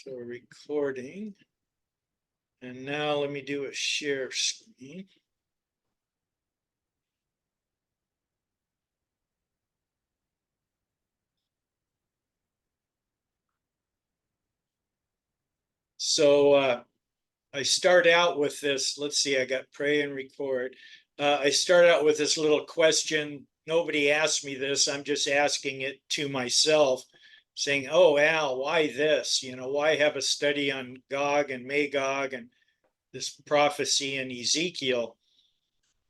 So recording. And now let me do a share screen. So I start out with this. Let's see, I got pray and record. I start out with this little question. Nobody asked me this. I'm just asking it to myself, saying, oh, Al, why this? Why have a study on Gog and Magog and this prophecy in Ezekiel?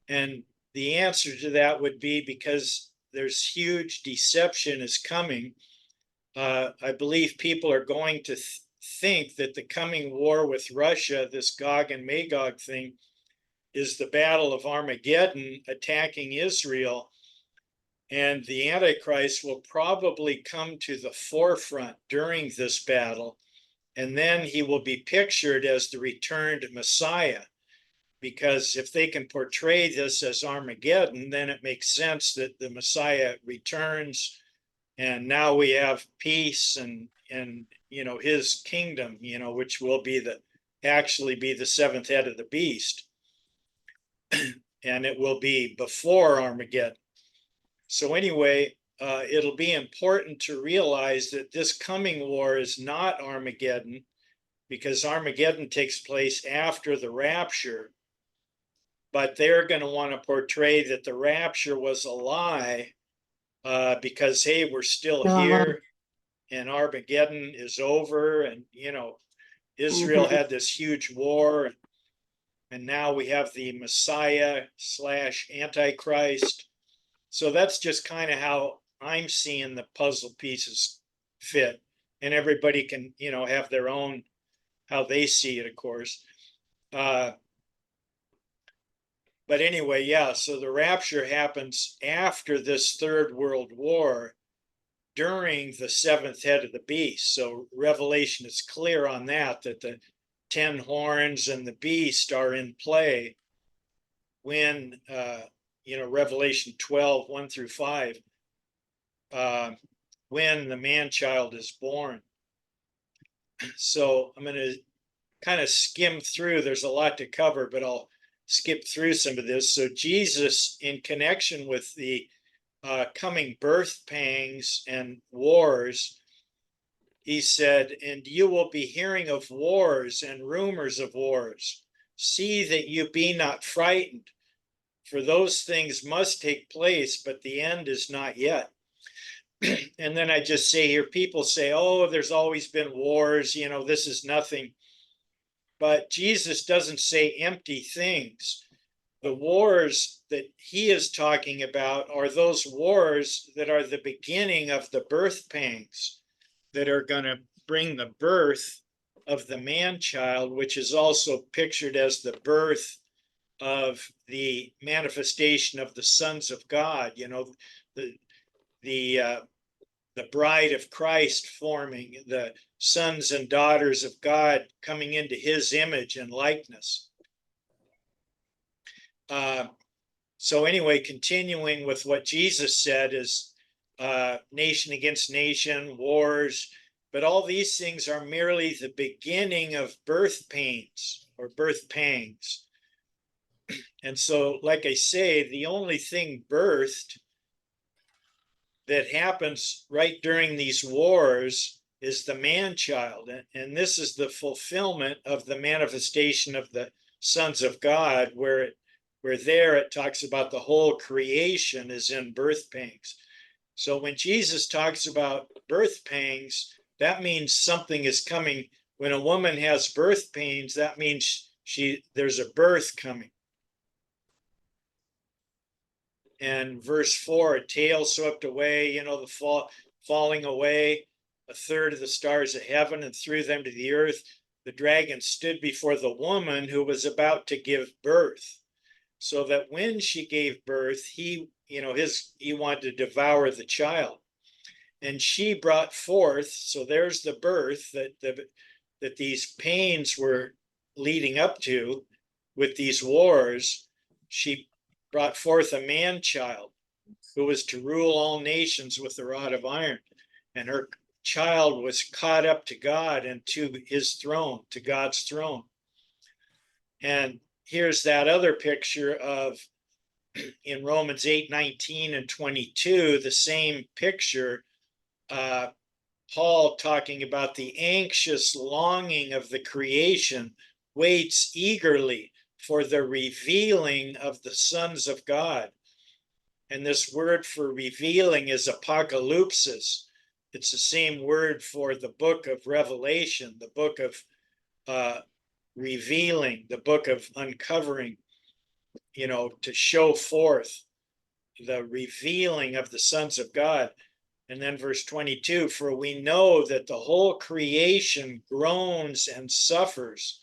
And the answer to that would be because there's huge deception is coming. I believe people are going to think that the coming war with Russia, this Gog and Magog thing, is the battle of Armageddon attacking Israel. And the Antichrist will probably come to the forefront during this battle. And then he will be pictured as the returned Messiah. Because if they can portray this as Armageddon, then it makes sense that the Messiah returns, and now we have peace and his kingdom, which will be actually be the seventh head of the beast, and it will be before Armageddon. So anyway, it'll be important to realize that this coming war is not Armageddon, because Armageddon takes place after the rapture. But they're going to want to portray that the rapture was a lie because, hey, we're still here and Armageddon is over. And, Israel had this huge war. And now we have the Messiah / Antichrist. So that's just kind of how I'm seeing the puzzle pieces fit. And everybody can, have their own, how they see it, of course. But anyway, yeah, so the rapture happens after this Third World War during the seventh head of the beast. So Revelation is clear on that the 10 horns and the beast are in play when, Revelation 12, 1 through 5, when the man-child is born. So I'm going to kind of skim through. There's a lot to cover, but I'll skip through some of this. So Jesus, in connection with the coming birth pangs and wars, he said, and you will be hearing of wars and rumors of wars. See that you be not frightened, for those things must take place, but the end is not yet. And then I just say here, people say, oh, there's always been wars, this is nothing. But Jesus doesn't say empty things. The wars that he is talking about are those wars that are the beginning of the birth pangs that are going to bring the birth of the man-child, which is also pictured as the birth of the manifestation of the sons of God, the bride of Christ forming, the sons and daughters of God coming into his image and likeness. So anyway, continuing with what Jesus said is nation against nation, wars, but all these things are merely the beginning of birth pains or birth pangs. And so, like I say, the only thing birthed that happens right during these wars is the man-child. And this is the fulfillment of the manifestation of the sons of God, where there it talks about the whole creation is in birth pangs. So when Jesus talks about birth pangs, that means something is coming. When a woman has birth pains, that means there's a birth coming. And verse 4, a tail swept away, the falling away, a third of the stars of heaven, and threw them to the earth. The dragon stood before the woman who was about to give birth, so that when she gave birth, he wanted to devour the child. And she brought forth, so there's the birth that these pains were leading up to with these wars. She brought forth a man-child who was to rule all nations with a rod of iron. And her child was caught up to God and to his throne, to God's throne. And here's that other picture of, in Romans 8:19 and 22, the same picture, Paul talking about the anxious longing of the creation waits eagerly for the revealing of the sons of God. And this word for revealing is apocalypsis. It's the same word for the book of Revelation, the book of revealing, the book of uncovering, to show forth the revealing of the sons of God. And then verse 22, for we know that the whole creation groans and suffers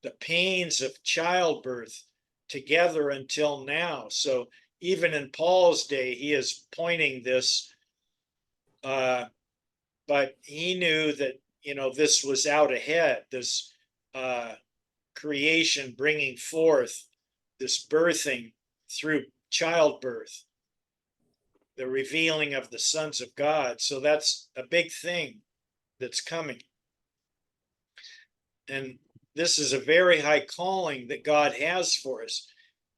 the pains of childbirth together until now. So even in Paul's day, he is pointing this, but he knew that, this was out ahead, this creation bringing forth this birthing through childbirth, the revealing of the sons of God. So that's a big thing that's coming. And this is a very high calling that God has for us.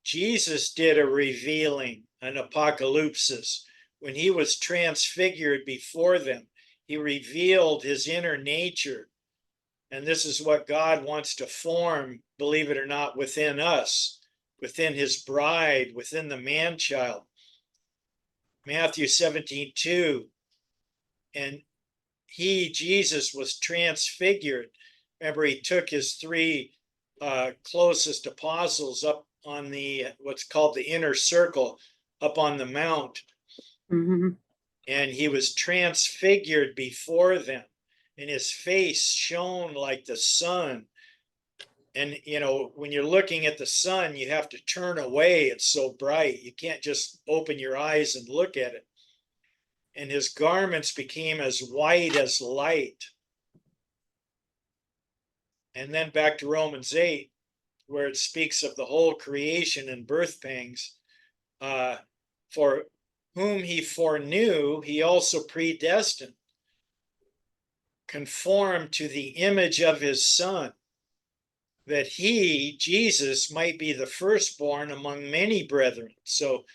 Jesus did a revealing, an apocalypsis. When he was transfigured before them, he revealed his inner nature. And this is what God wants to form, believe it or not, within us, within his bride, within the man-child. Matthew 17:2, and he, Jesus, was transfigured. Remember, he took his three closest apostles up on what's called the inner circle, up on the mount. Mm-hmm. And he was transfigured before them, and his face shone like the sun. And, when you're looking at the sun, you have to turn away. It's so bright. You can't just open your eyes and look at it. And his garments became as white as light. And then back to Romans 8, where it speaks of the whole creation and birth pangs. For whom he foreknew, he also predestined, conformed to the image of his Son, that he, Jesus, might be the firstborn among many brethren. So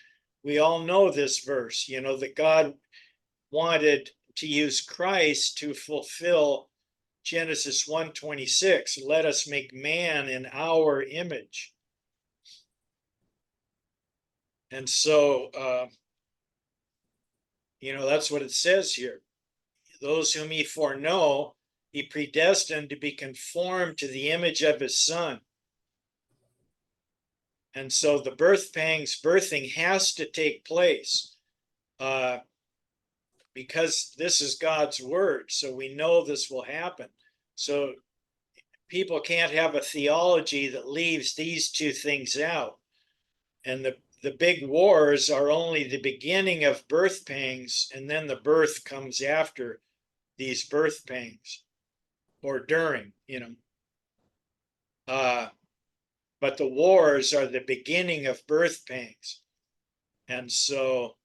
we all know this verse, that God wanted to use Christ to fulfill Genesis 1:26. Let us make man in our image. And so, that's what it says here. Those whom he foreknow, he predestined to be conformed to the image of his Son. And so the birthing has to take place because this is God's word. So we know this will happen. So people can't have a theology that leaves these two things out. And the big wars are only the beginning of birth pangs, and then the birth comes after these birth pangs or during, but the wars are the beginning of birth pangs. And so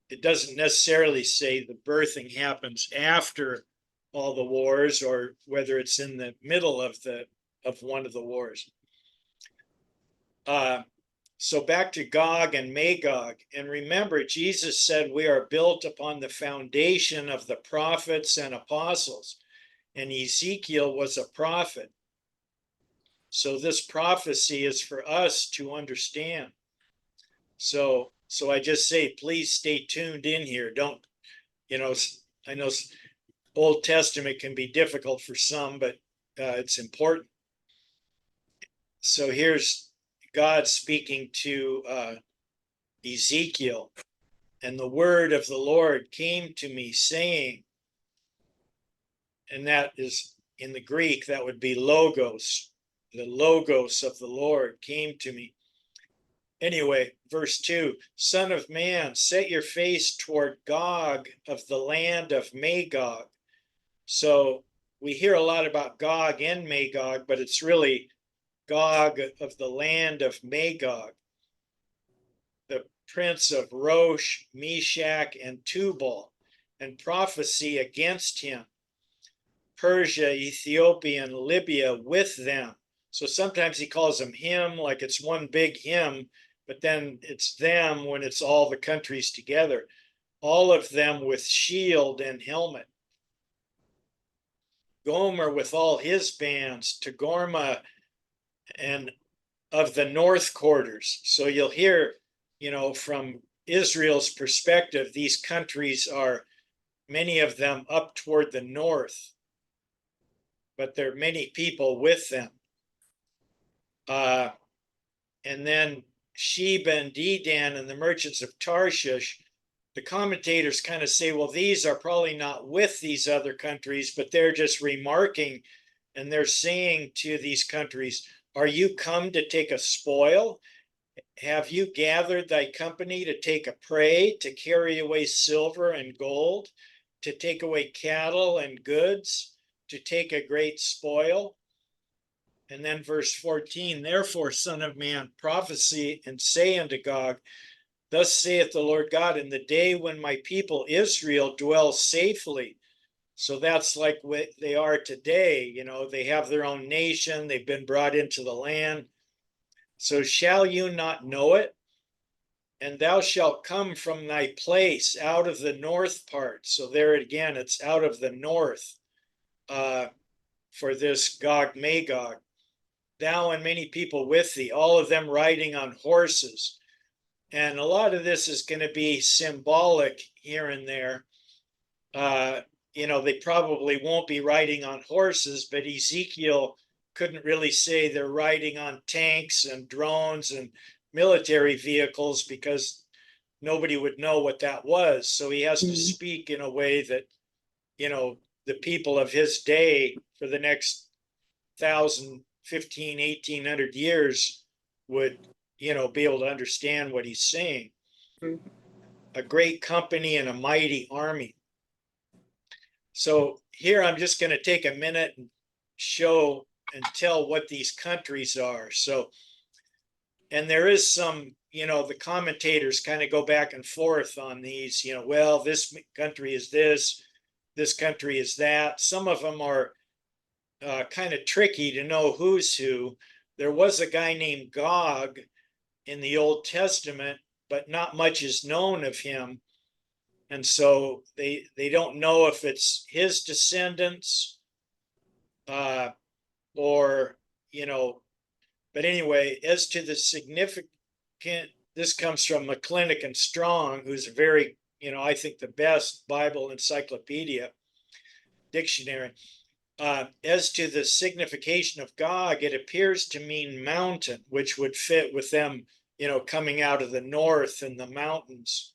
it doesn't necessarily say the birthing happens after all the wars, or whether it's in the middle of one of the wars. So back to Gog and Magog. And remember, Jesus said we are built upon the foundation of the prophets and apostles. And Ezekiel was a prophet. So this prophecy is for us to understand. So I just say, please stay tuned in here. Don't, I know Old Testament can be difficult for some, but it's important. So here's God speaking to Ezekiel. And the word of the Lord came to me saying, and that is in the Greek, that would be logos. The logos of the Lord came to me. Anyway, verse 2, Son of man, set your face toward Gog of the land of Magog. So we hear a lot about Gog and Magog, but it's really Gog of the land of Magog, the prince of Rosh, Meshach, and Tubal. and prophecy against him. Persia, Ethiopia, and Libya with them. So sometimes he calls them him, like it's one big him, but then it's them when it's all the countries together. All of them with shield and helmet. Gomer with all his bands, Togarmah and of the north quarters. So you'll hear, from Israel's perspective, these countries are, many of them, up toward the north, but there are many people with them. And then Sheba and Dedan and the merchants of Tarshish. The commentators kind of say, well, these are probably not with these other countries, but they're just remarking, and they're saying to these countries, are you come to take a spoil? Have you gathered thy company to take a prey, to carry away silver and gold, to take away cattle and goods, to take a great spoil? And then verse 14, therefore, son of man, prophesy and say unto Gog, thus saith the Lord God, in the day when my people Israel dwell safely. So that's like what they are today. They have their own nation. They've been brought into the land. So shall you not know it? And thou shalt come from thy place out of the north part. So there again, it's out of the north for this Gog Magog. Thou and many people with thee, all of them riding on horses. And a lot of this is going to be symbolic here and there. They probably won't be riding on horses, but Ezekiel couldn't really say they're riding on tanks and drones and military vehicles because nobody would know what that was. So he has to speak in a way that, the people of his day for the next 1,000, 15, 1,800 years would, be able to understand what he's saying. A great company and a mighty army. So here I'm just going to take a minute and show and tell what these countries are. So, and there is some, the commentators kind of go back and forth on these, well, this country is this country is that. Some of them are kind of tricky to know who's who. There was a guy named Gog in the Old Testament, but not much is known of him. And so they don't know if it's his descendants or, but anyway, as to the significant, this comes from McClintock and Strong, who's a very, I think the best Bible encyclopedia dictionary. As to the signification of Gog, it appears to mean mountain, which would fit with them, coming out of the north in the mountains,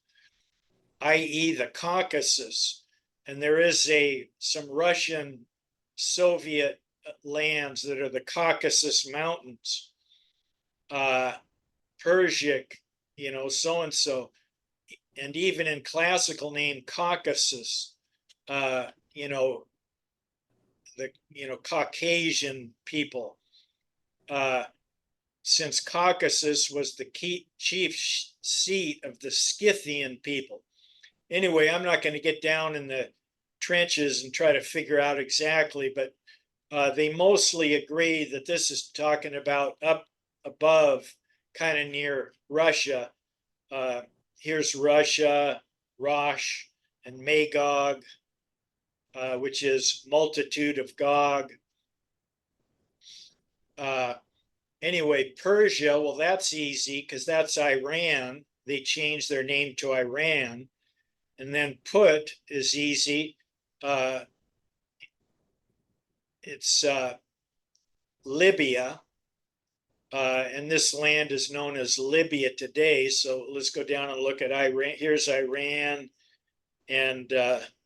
i.e. the Caucasus. And there is some Russian Soviet lands that are the Caucasus Mountains, Persic, so-and-so. And even in classical name Caucasus, the Caucasian people, since Caucasus was the chief seat of the Scythian people. Anyway, I'm not going to get down in the trenches and try to figure out exactly, but they mostly agree that this is talking about up above, kind of near Russia. Here's Russia, Rosh, and Magog, which is multitude of Gog. Anyway, Persia, well, that's easy because that's Iran. They changed their name to Iran. And then Put is easy. It's Libya. And this land is known as Libya today. So let's go down and look at Iran. Here's Iran. And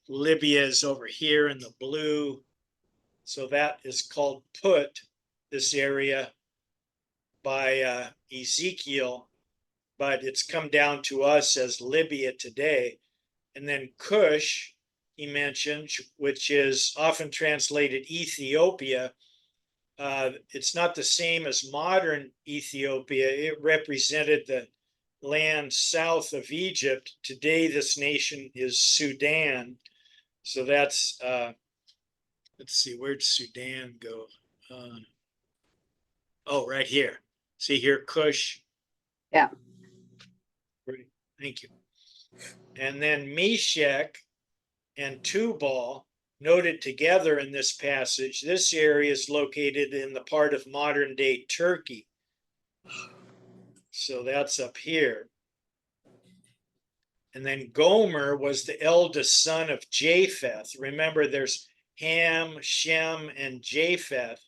Libya is over here in the blue. So that is called Put, this area, by Ezekiel. But it's come down to us as Libya today. And then Cush, he mentioned, which is often translated Ethiopia. It's not the same as modern Ethiopia. It represented the land south of Egypt. Today, this nation is Sudan. So that's, let's see, where'd Sudan go? Oh, right here. See here, Cush. Yeah. Great. Thank you. And then Meshech and Tubal noted together in this passage. This area is located in the part of modern day Turkey. So that's up here. And then Gomer was the eldest son of Japheth. Remember, there's Ham, Shem, and Japheth.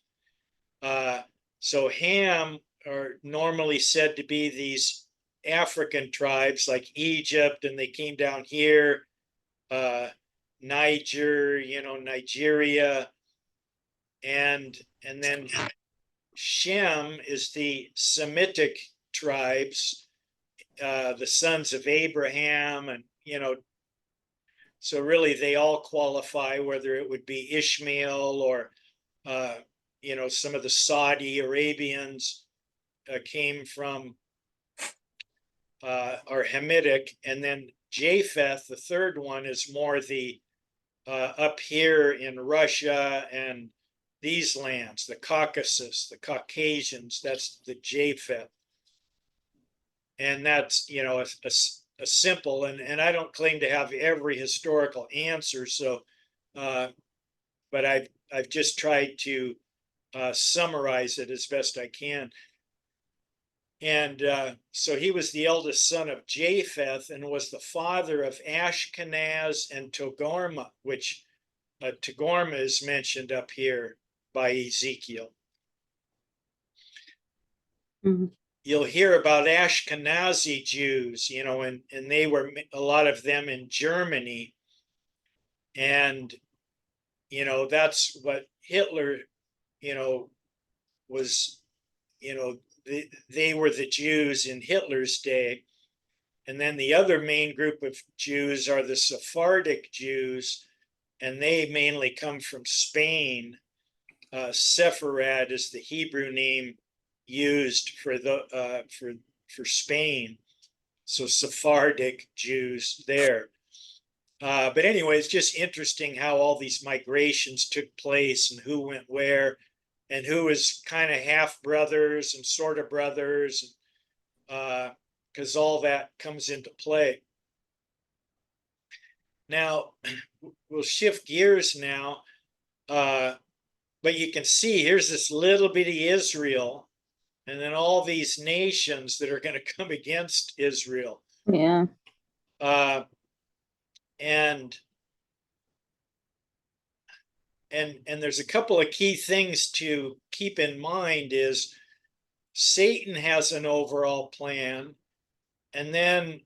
So Ham are normally said to be these African tribes like Egypt, and they came down here, Niger, Nigeria, and then Shem is the Semitic tribes, the sons of Abraham, and so really they all qualify, whether it would be Ishmael or some of the Saudi Arabians came from are Hamitic, and then Japheth, the third one, is more the up here in Russia and these lands, the Caucasus, the Caucasians. That's the Japheth, and that's a simple, and I don't claim to have every historical answer, so but I've just tried to summarize it as best I can. And so he was the eldest son of Japheth and was the father of Ashkenaz and Togarmah, which Togarmah is mentioned up here by Ezekiel. Mm-hmm. You'll hear about Ashkenazi Jews, and they were a lot of them in Germany. And, that's what Hitler, was, they were the Jews in Hitler's day. And then the other main group of Jews are the Sephardic Jews, and they mainly come from Spain. Sepharad is the Hebrew name used for for Spain. So Sephardic Jews there. But anyway, it's just interesting how all these migrations took place and who went where and who is kind of half brothers and sort of brothers, because all that comes into play. Now, we'll shift gears now, but you can see here's this little bitty Israel, and then all these nations that are going to come against Israel. Yeah. And there's a couple of key things to keep in mind is Satan has an overall plan, and then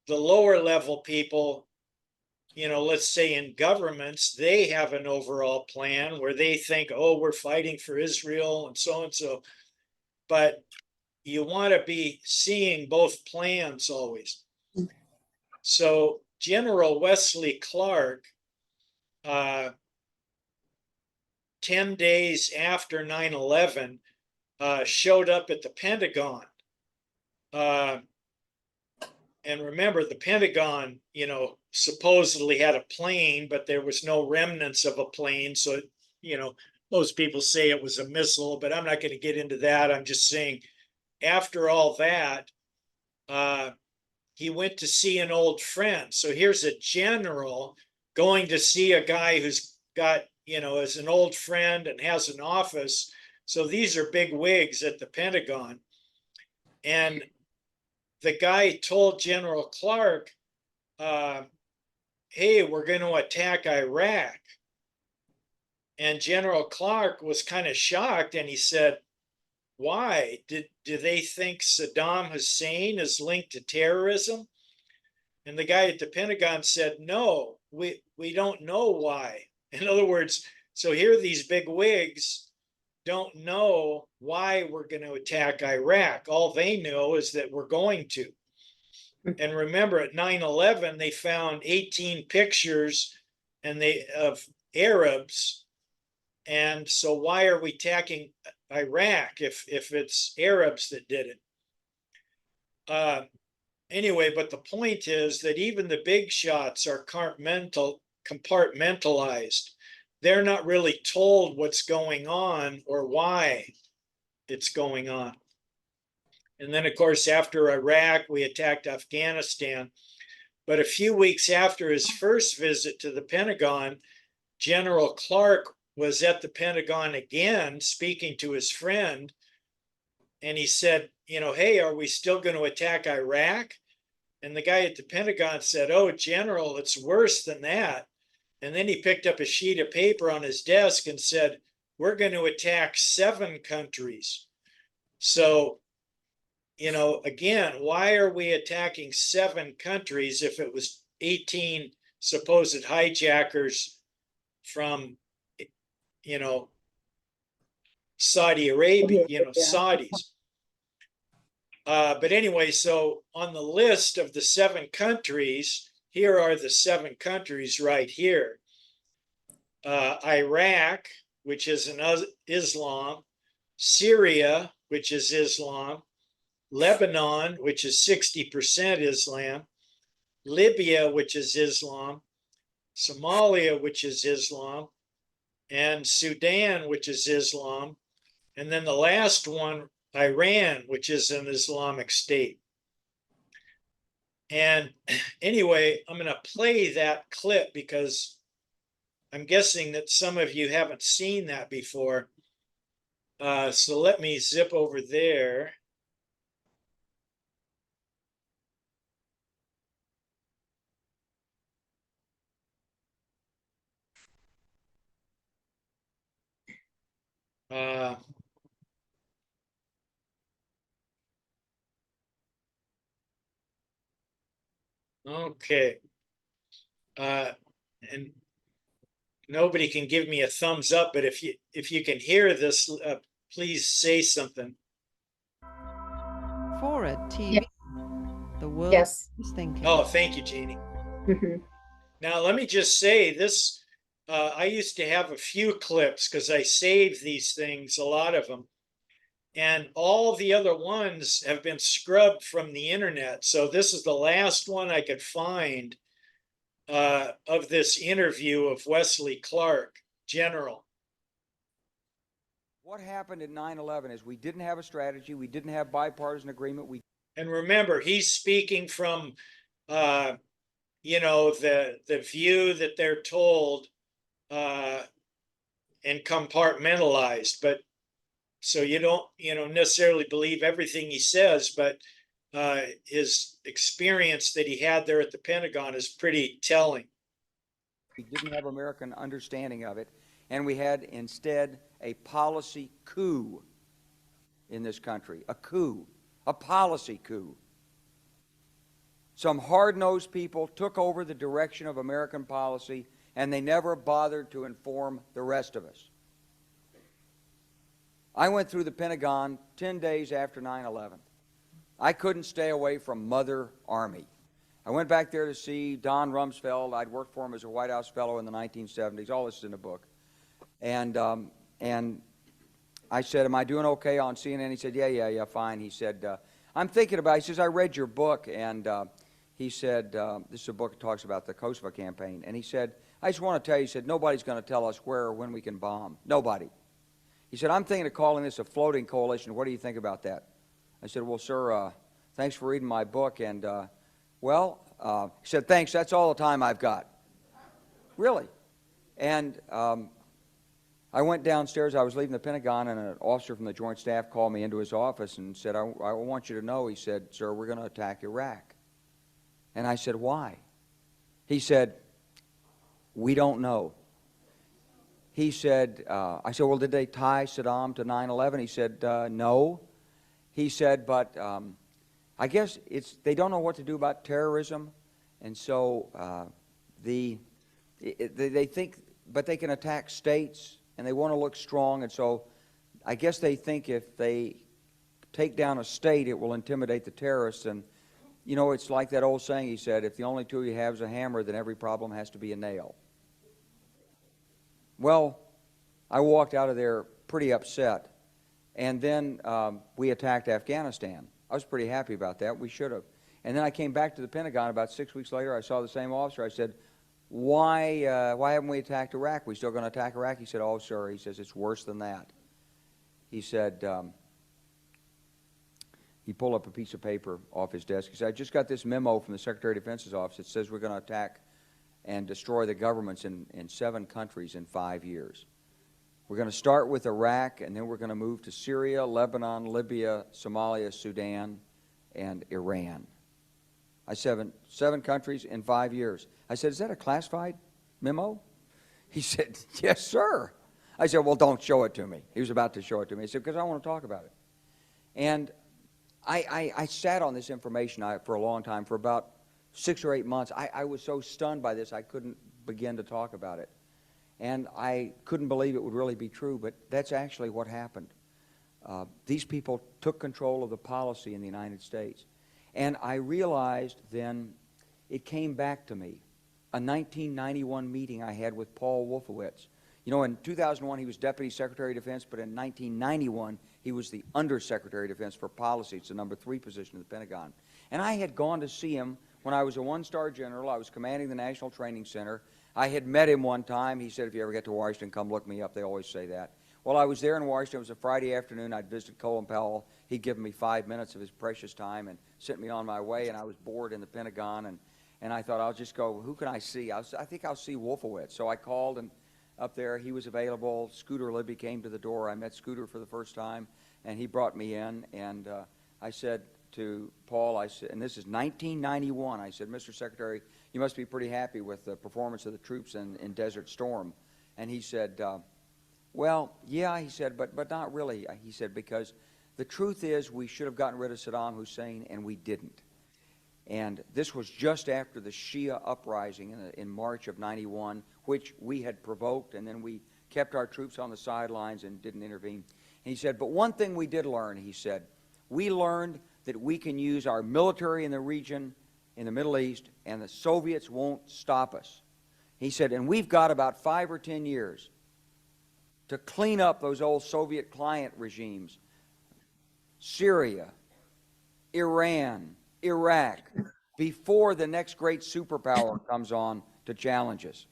the lower level people, let's say in governments, they have an overall plan where they think, oh, we're fighting for Israel and so and so. But you want to be seeing both plans always. So General Wesley Clark, 10 days after 9/11, showed up at the Pentagon. And remember, the Pentagon, supposedly had a plane, but there was no remnants of a plane. So, most people say it was a missile, but I'm not going to get into that. I'm just saying, after all that, he went to see an old friend. So here's a general going to see a guy who's got, is an old friend and has an office. So these are big wigs at the Pentagon. And the guy told General Clark, hey, we're going to attack Iraq. And General Clark was kind of shocked, and he said, why? Do they think Saddam Hussein is linked to terrorism? And the guy at the Pentagon said, no, we don't know why. In other words, so here these big wigs don't know why we're going to attack Iraq. All they know is that we're going to. And remember, at 9/11, they found 18 pictures of Arabs. And so why are we attacking Iraq if it's Arabs that did it? Anyway, but the point is that even the big shots are compartmentalized. They're not really told what's going on or why it's going on. And then, of course, after Iraq, we attacked Afghanistan. But a few weeks after his first visit to the Pentagon, General Clark was at the Pentagon again, speaking to his friend. And he said, hey, are we still going to attack Iraq? And the guy at the Pentagon said, oh, General, it's worse than that. And then he picked up a sheet of paper on his desk and said, we're going to attack 7 countries. So, again, why are we attacking 7 countries if it was 18 supposed hijackers from, Saudi Arabia, Saudis? But anyway, so on the list of the 7 countries, here are the 7 countries right here. Iraq, which is an Islam, Syria, which is Islam, Lebanon, which is 60% Islam, Libya, which is Islam, Somalia, which is Islam, and Sudan, which is Islam, and then the last one, Iran, which is an Islamic state. And anyway, I'm going to play that clip because I'm guessing that some of you haven't seen that before. So let me zip over there. Okay. And nobody can give me a thumbs up, but if you can hear this, please say something. For a TV, Yeah. the world Yes. is thinking. Oh, thank you, Jeannie. Mhm. Now, let me just say this. I used to have a few clips because I saved these things, a lot of them. And all the other ones have been scrubbed from the internet. So this is the last one I could find of this interview of Wesley Clark, General. What happened in 9/11 is we didn't have a strategy. We didn't have bipartisan agreement. And remember, he's speaking from, the view that they're told and compartmentalized. But so you don't, necessarily believe everything he says, but his experience that he had there at the Pentagon is pretty telling. We didn't have American understanding of it, and we had instead a policy coup in this country. A coup, a policy coup. Some hard-nosed people took over the direction of American policy, and they never bothered to inform the rest of us. I went through the Pentagon 10 days after 9/11. I couldn't stay away from Mother Army. I went back there to see Don Rumsfeld. I'd worked for him as a White House fellow in the 1970s. All this is in the book. And I said, am I doing okay on CNN? He said, yeah, fine. He said, I'm thinking about it. He says, I read your book. And he said, this is a book that talks about the Kosovo campaign. And he said, I just want to tell you, he said, nobody's going to tell us where or when we can bomb. Nobody. He said, I'm thinking of calling this a floating coalition. What do you think about that? I said, well, sir, thanks for reading my book. And, he said, thanks, that's all the time I've got. Really? And I went downstairs. I was leaving the Pentagon, and an officer from the Joint Staff called me into his office and said, I want you to know, he said, sir, we're going to attack Iraq. And I said, why? He said, we don't know. He said, I said, well, did they tie Saddam to 9/11? He said, no. He said, but I guess they don't know what to do about terrorism, and so they think, but they can attack states, and they want to look strong, and so I guess they think if they take down a state, it will intimidate the terrorists. And it's like that old saying. He said, if the only tool you have is a hammer, then every problem has to be a nail. Well, I walked out of there pretty upset, and then we attacked Afghanistan. I was pretty happy about that. We should have. And then I came back to the Pentagon about 6 weeks later. I saw the same officer. I said, why haven't we attacked Iraq? We still going to attack Iraq? He said, oh, sir. He says, it's worse than that. He said, he pulled up a piece of paper off his desk. He said, I just got this memo from the Secretary of Defense's office. It says we're going to attack and destroy the governments in 7 countries in 5 years. We're going to start with Iraq, and then we're going to move to Syria, Lebanon, Libya, Somalia, Sudan, and Iran. I said, 7 countries in 5 years. I said, is that a classified memo? He said, yes, sir. I said, well, don't show it to me. He was about to show it to me. He said, because I want to talk about it. And I sat on this information for a long time, for about 6 or 8 months. I was so stunned by this, I couldn't begin to talk about it. And I couldn't believe it would really be true, but that's actually what happened. These people took control of the policy in the United States. And I realized then, it came back to me, a 1991 meeting I had with Paul Wolfowitz. You know, in 2001, he was Deputy Secretary of Defense, but in 1991, he was the Undersecretary of Defense for Policy. It's the number 3 position in the Pentagon. And I had gone to see him when I was a 1-star general. I was commanding the National Training Center. I had met him one time. He said, if you ever get to Washington, come look me up. They always say that. Well, I was there in Washington. It was a Friday afternoon. I'd visited Colin Powell. He'd given me 5 minutes of his precious time and sent me on my way, and I was bored in the Pentagon, and I thought, I'll just go, who can I see? I think I'll see Wolfowitz. So I called, and up there, he was available. Scooter Libby came to the door. I met Scooter for the first time, and he brought me in, and I said to Paul, I said, and this is 1991, I said, Mr. Secretary, you must be pretty happy with the performance of the troops in Desert Storm. And he said, well, yeah, he said, but not really. He said, because the truth is we should have gotten rid of Saddam Hussein, and we didn't. And this was just after the Shia uprising in March of 91, which we had provoked, and then we kept our troops on the sidelines and didn't intervene. And he said, but one thing we did learn, he said, we learned that we can use our military in the region, in the Middle East, and the Soviets won't stop us. He said, and we've got about 5 or 10 years to clean up those old Soviet client regimes, Syria, Iran, Iraq, before the next great superpower comes on to challenge us.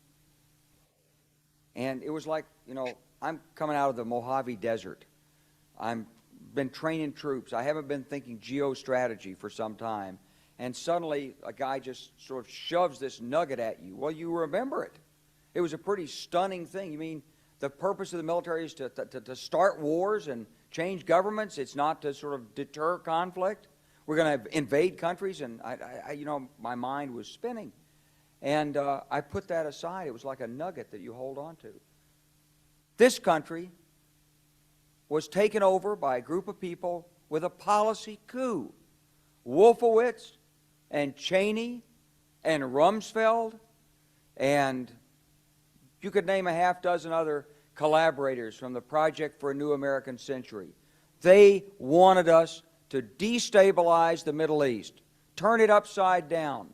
And it was like, you know, I'm coming out of the Mojave Desert. I've been training troops. I haven't been thinking geostrategy for some time. And suddenly a guy just sort of shoves this nugget at you. Well, you remember it. It was a pretty stunning thing. You mean the purpose of the military is to start wars and change governments? It's not to sort of deter conflict? We're going to invade countries? And, you know, my mind was spinning. And I put that aside. It was like a nugget that you hold on to. This country was taken over by a group of people with a policy coup. Wolfowitz and Cheney and Rumsfeld, and you could name a half-dozen other collaborators from the Project for a New American Century. They wanted us to destabilize the Middle East, turn it upside down,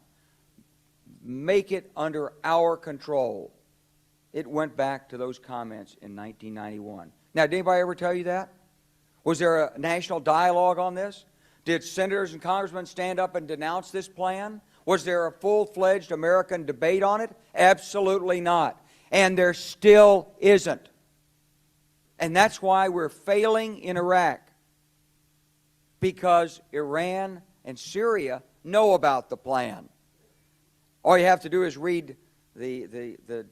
make it under our control. It went back to those comments in 1991. Now, did anybody ever tell you that? Was there a national dialogue on this? Did senators and congressmen stand up and denounce this plan? Was there a full-fledged American debate on it? Absolutely not. And there still isn't. And that's why we're failing in Iraq. Because Iran and Syria know about the plan. All you have to do is read the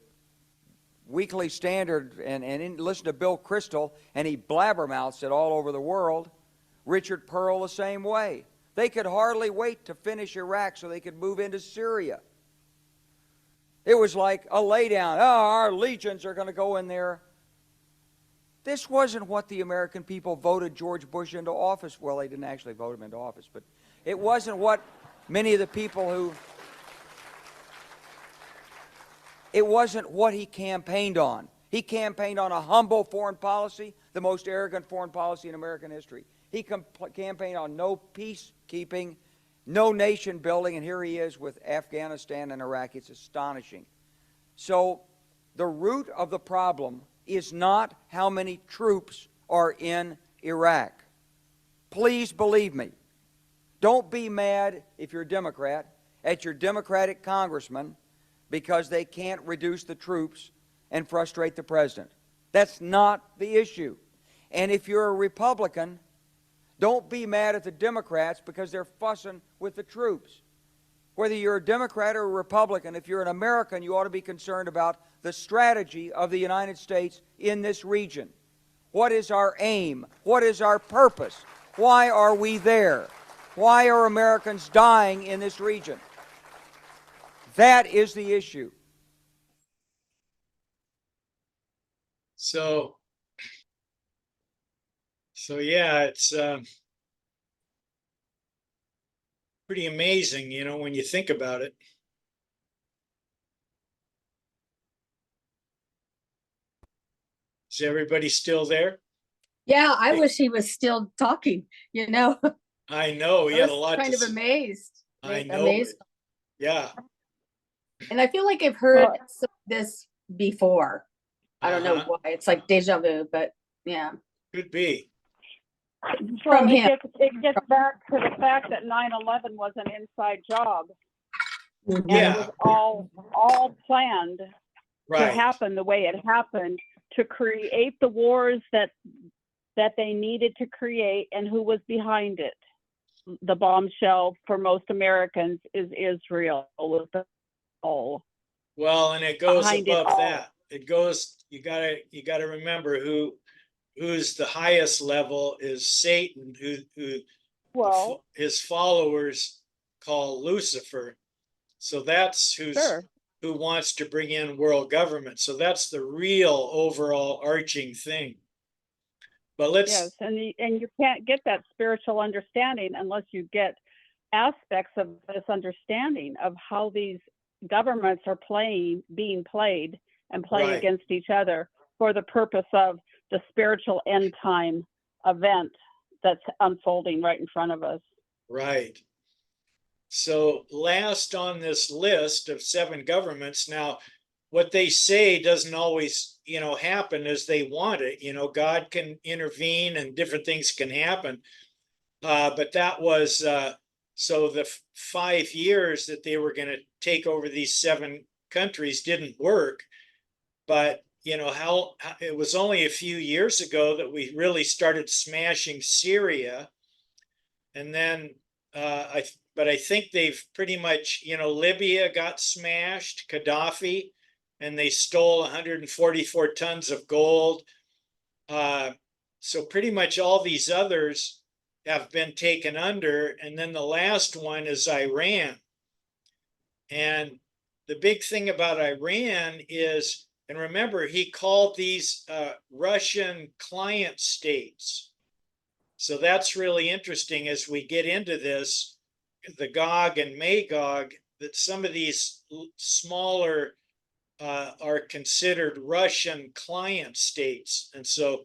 Weekly Standard and listen to Bill Kristol, and he blabbermouths it all over the world. Richard Pearl the same way. They could hardly wait to finish Iraq so they could move into Syria. It was like a laydown. Oh, our legions are going to go in there. This wasn't what the American people voted George Bush into office. Well, they didn't actually vote him into office, but it wasn't what many of the people who... It wasn't what he campaigned on. He campaigned on a humble foreign policy, the most arrogant foreign policy in American history. He campaigned on no peacekeeping, no nation building, and here he is with Afghanistan and Iraq. It's astonishing. So the root of the problem is not how many troops are in Iraq. Please believe me. Don't be mad if you're a Democrat at your Democratic congressman because they can't reduce the troops and frustrate the president. That's not the issue. And if you're a Republican, don't be mad at the Democrats because they're fussing with the troops. Whether you're a Democrat or a Republican, if you're an American, you ought to be concerned about the strategy of the United States in this region. What is our aim? What is our purpose? Why are we there? Why are Americans dying in this region? That is the issue. So yeah, it's pretty amazing, you know, when you think about it. Is everybody still there? Yeah, I wish he was still talking, you know. I know, he I had a was lot kind to of say. amazed. I know, Amazed. yeah. And I feel like I've heard some of this before. I don't know Uh-huh. why. It's like deja vu, but yeah. Could be. From him. It gets back to the fact that 9/11 was an inside job. And Yeah. it was all planned to Right, happen the way it happened, to create the wars that they needed to create, and who was behind it. The bombshell for most Americans is Israel with the whole. well, and it goes Behind it above all. that. It goes, you gotta remember who's the highest level is Satan, who Well, his followers call Lucifer. So that's sure. who wants to bring in world government. So that's the real overall arching thing. But Yes, and you can't get that spiritual understanding unless you get aspects of this understanding of how these governments are being played and playing Right. against each other for the purpose of the spiritual end time event that's unfolding right in front of us. Right. So last on this list of 7 governments, now what they say doesn't always, you know, happen as they want it. You know, God can intervene and different things can happen. But that was so the 5 years that they were going to take over these 7 countries didn't work. But you know how it was only a few years ago that we really started smashing Syria, and then I think they've pretty much, you know, Libya got smashed, Gaddafi, and they stole 144 tons of gold. So pretty much all these others have been taken under, and then the last one is Iran. And the big thing about Iran is, and remember, he called these Russian client states. So that's really interesting as we get into this, the Gog and Magog, that some of these smaller are considered Russian client states. And so,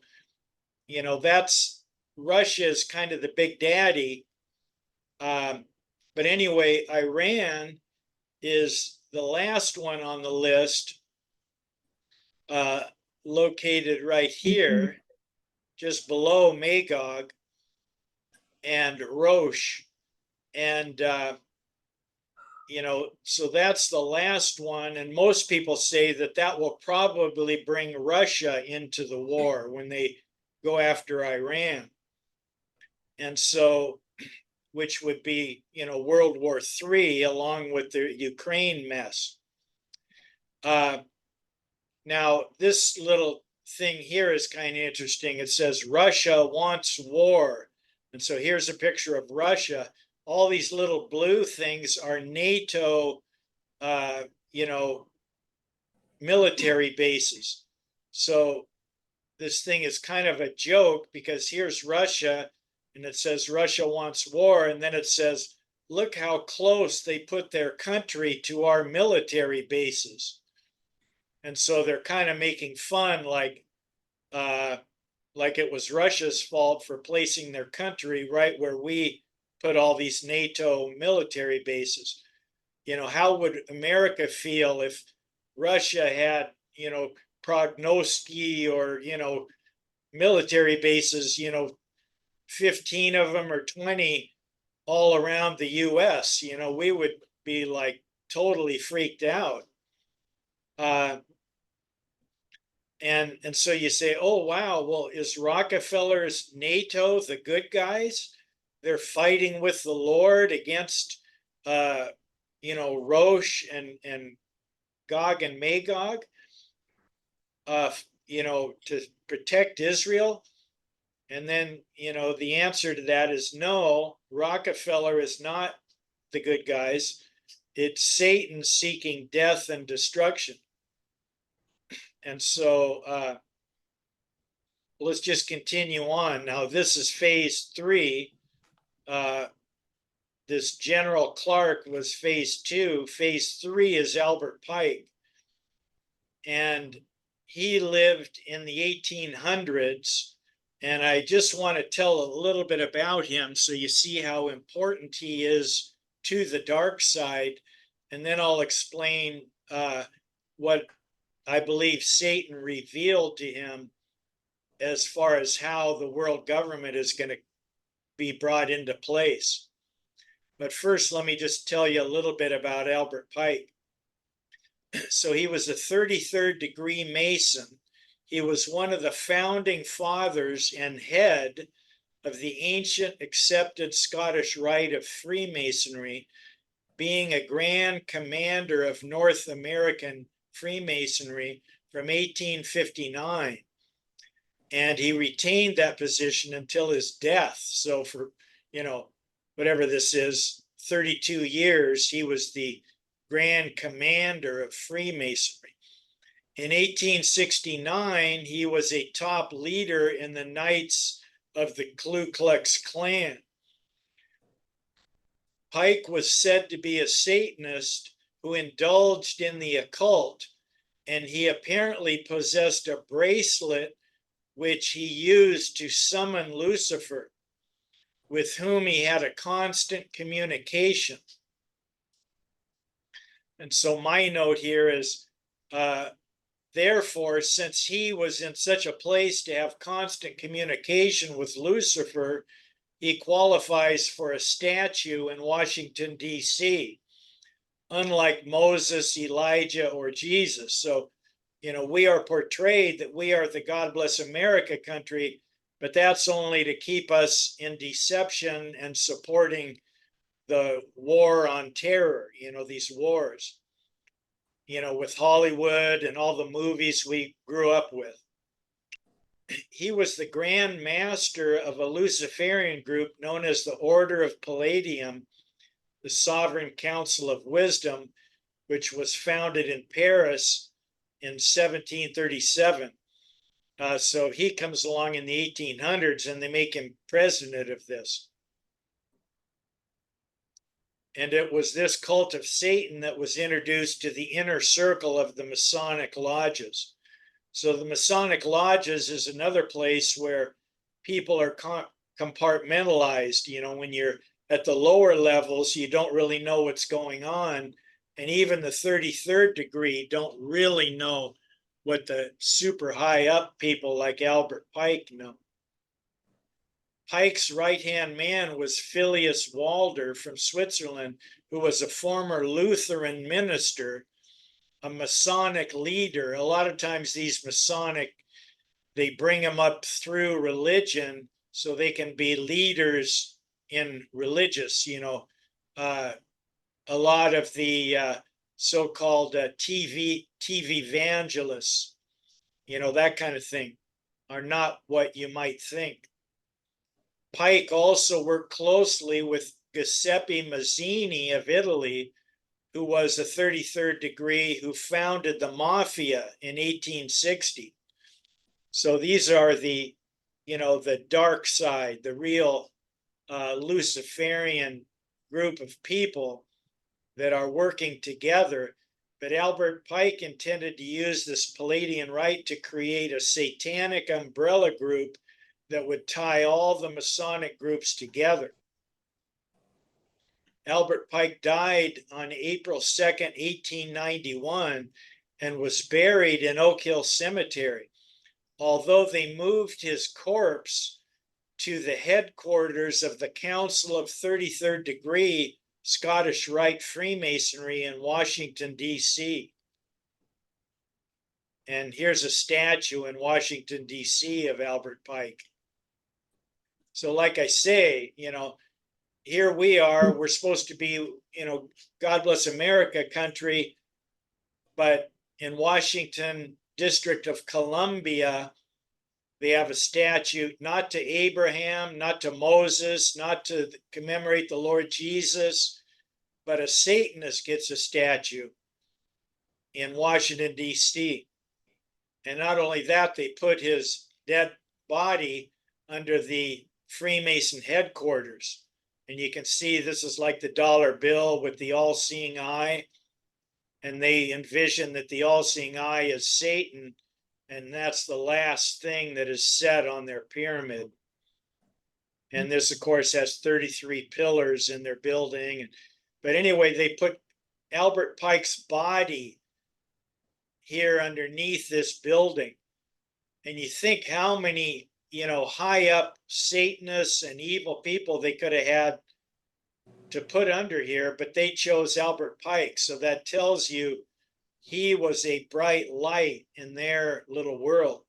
you know, that's Russia is kind of the big daddy. But anyway, Iran is the last one on the list, located right here, just below Magog and Rosh. And, you know, so that's the last one. And most people say that that will probably bring Russia into the war when they go after Iran. And so, which would be, you know, World War III along with the Ukraine mess. Now, this little thing here is kind of interesting. It says Russia wants war. And so here's a picture of Russia. All these little blue things are NATO, you know, military bases. So this thing is kind of a joke because here's Russia and it says Russia wants war. And then it says, look how close they put their country to our military bases. And so they're kind of making fun like it was Russia's fault for placing their country right where we put all these NATO military bases. You know, how would America feel if Russia had, you know, Prognosky or, you know, military bases, you know, 15 of them or 20 all around the US? You know, we would be like totally freaked out. And so you say, oh, wow, well, is Rockefeller's NATO the good guys? They're fighting with the Lord against, Roche and Gog and Magog, to protect Israel. And then, the answer to that is no, Rockefeller is not the good guys. It's Satan seeking death and destruction. And so let's just continue on. Now, this is phase 3. This General Clark was phase 2. Phase 3 is Albert Pike. And he lived in the 1800s. And I just want to tell a little bit about him so you see how important he is to the dark side. And then I'll explain what I believe Satan revealed to him as far as how the world government is going to be brought into place. But first, let me just tell you a little bit about Albert Pike. So he was a 33rd degree Mason. He was one of the founding fathers and head of the ancient accepted Scottish rite of Freemasonry, being a grand commander of North American Freemasonry from 1859. And he retained that position until his death. So for, whatever this is, 32 years, he was the grand commander of Freemasonry. In 1869, he was a top leader in the Knights of the Ku Klux Klan. Pike was said to be a Satanist who indulged in the occult, and he apparently possessed a bracelet which he used to summon Lucifer, with whom he had a constant communication. And so my note here is, therefore, since he was in such a place to have constant communication with Lucifer, he qualifies for a statue in Washington, D.C., unlike Moses, Elijah, or Jesus. So, we are portrayed that we are the God Bless America country, but that's only to keep us in deception and supporting the war on terror, these wars, with Hollywood and all the movies we grew up with. He was the grand master of a Luciferian group known as the Order of Palladium, the Sovereign Council of Wisdom, which was founded in Paris in 1737. So he comes along in the 1800s and they make him president of this. And it was this cult of Satan that was introduced to the inner circle of the Masonic lodges. So the Masonic lodges is another place where people are compartmentalized. When you're at the lower levels, you don't really know what's going on. And even the 33rd degree don't really know what the super high up people like Albert Pike know. Pike's right-hand man was Filius Walder from Switzerland, who was a former Lutheran minister, a Masonic leader. A lot of times these Masonic, they bring them up through religion so they can be leaders in religious, a lot of the so-called TV evangelists, that kind of thing, are not what you might think. Pike also worked closely with Giuseppe Mazzini of Italy, who was a 33rd degree, who founded the mafia in 1860. So these are the dark side, the real Luciferian group of people that are working together. But Albert Pike intended to use this Palladian rite to create a satanic umbrella group that would tie all the Masonic groups together. Albert Pike died on April 2nd, 1891, and was buried in Oak Hill Cemetery. Although they moved his corpse to the headquarters of the Council of 33rd Degree Scottish Rite Freemasonry in Washington, D.C. And here's a statue in Washington, D.C. of Albert Pike. So like I say, here we are, we're supposed to be, God bless America country, but in Washington, District of Columbia, they have a statue not to Abraham, not to Moses, not to commemorate the Lord Jesus, but a Satanist gets a statue in Washington, D.C. And not only that, they put his dead body under the Freemason headquarters. And you can see this is like the dollar bill with the all-seeing eye. And they envision that the all-seeing eye is Satan, and that's the last thing that is set on their pyramid. And this, of course, has 33 pillars in their building. But anyway, they put Albert Pike's body here underneath this building. And you think how many, high up Satanists and evil people they could have had to put under here, but they chose Albert Pike. So that tells you he was a bright light in their little world.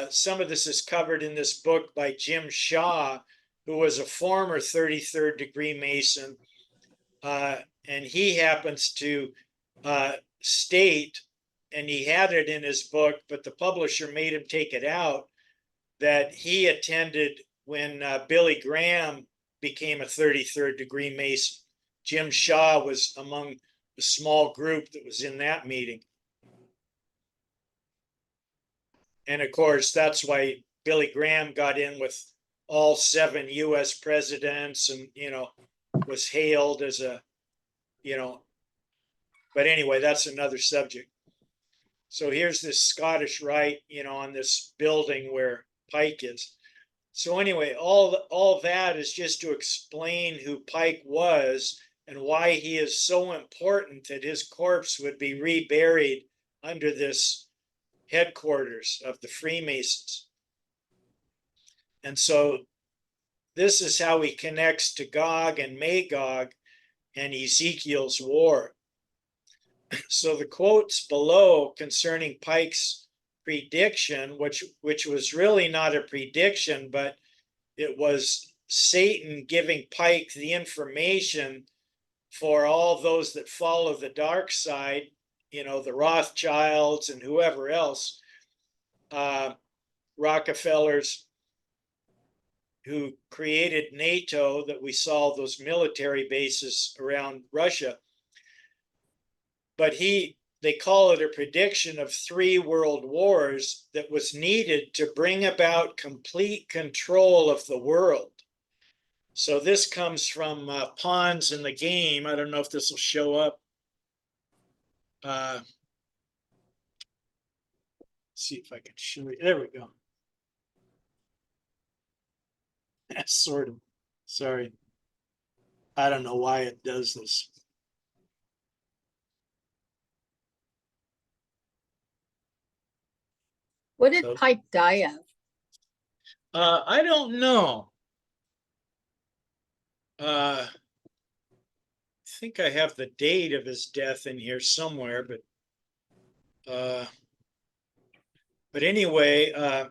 Some of this is covered in this book by Jim Shaw, who was a former 33rd degree Mason. And he happens to state, and he had it in his book, but the publisher made him take it out, that he attended when Billy Graham became a 33rd degree Mason. Jim Shaw was among the small group that was in that meeting. And of course, that's why Billy Graham got in with all 7 US presidents and, was hailed as a, but anyway, that's another subject. So here's this Scottish Rite, on this building where Pike is. So anyway, all that is just to explain who Pike was and why he is so important that his corpse would be reburied under this headquarters of the Freemasons. And so this is how he connects to Gog and Magog and Ezekiel's war. So the quotes below concerning Pike's prediction, which was really not a prediction, but it was Satan giving Pike the information for all those that follow the dark side, the Rothschilds and whoever else, Rockefellers, who created NATO, that we saw those military bases around Russia. But they call it a prediction of 3 world wars that was needed to bring about complete control of the world. So this comes from Pawns in the Game. I don't know if this will show up. See if I can show you. There we go. Sort of. Sorry. I don't know why it does this. What did Pike die of? I don't know. I think I have the date of his death in here somewhere, but anyway, I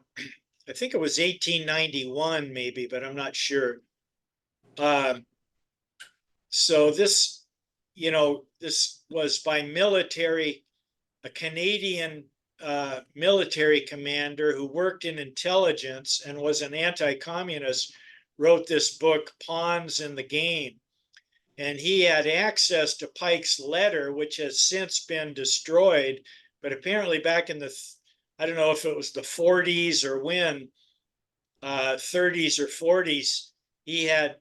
think it was 1891 maybe, but I'm not sure. So this, this was by a Canadian military commander who worked in intelligence and was an anti-communist, wrote this book, Pawns in the Game. And he had access to Pike's letter, which has since been destroyed. But apparently back in I don't know if it was the 40s or when, 30s or 40s, he had,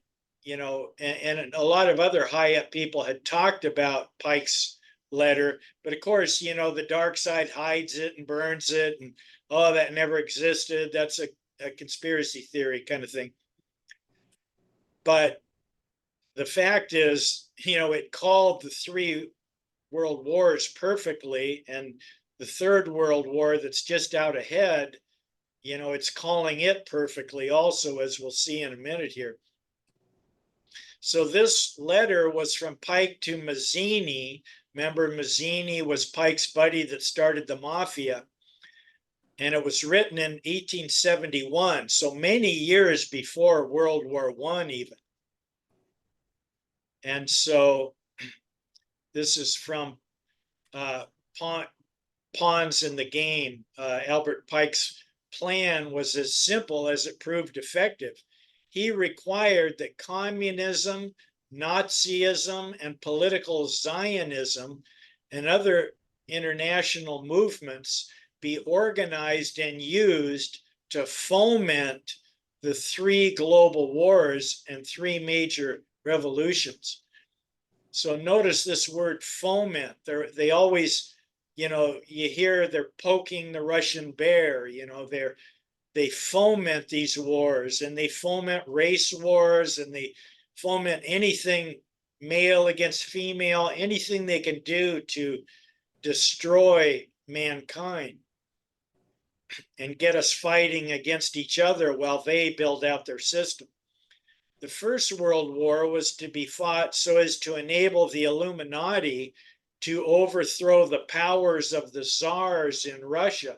and a lot of other high up people had talked about Pike's letter. But of course, the dark side hides it and burns it, and that never existed. That's a conspiracy theory kind of thing. But the fact is, it called the 3 world wars perfectly, and the 3rd World War that's just out ahead, it's calling it perfectly also, as we'll see in a minute here. So this letter was from Pike to Mazzini, Remember, Mazzini was Pike's buddy that started the mafia. And it was written in 1871, so many years before World War I even. And so this is from Pawns in the Game. Albert Pike's plan was as simple as it proved effective. He required that communism, Nazism, and political Zionism and other international movements be organized and used to foment the 3 global wars and 3 major revolutions. So notice this word foment. They always, you hear they're poking the Russian bear, they foment these wars, and they foment race wars, and they foment anything male against female, anything they can do to destroy mankind and get us fighting against each other while they build out their system. The First World War was to be fought so as to enable the Illuminati to overthrow the powers of the czars in Russia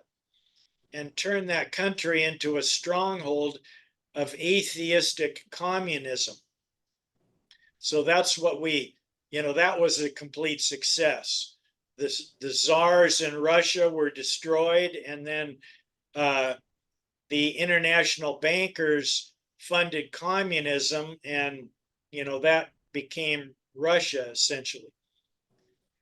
and turn that country into a stronghold of atheistic communism. So that's what that was a complete success. The czars in Russia were destroyed, and then the international bankers funded communism, and that became Russia essentially.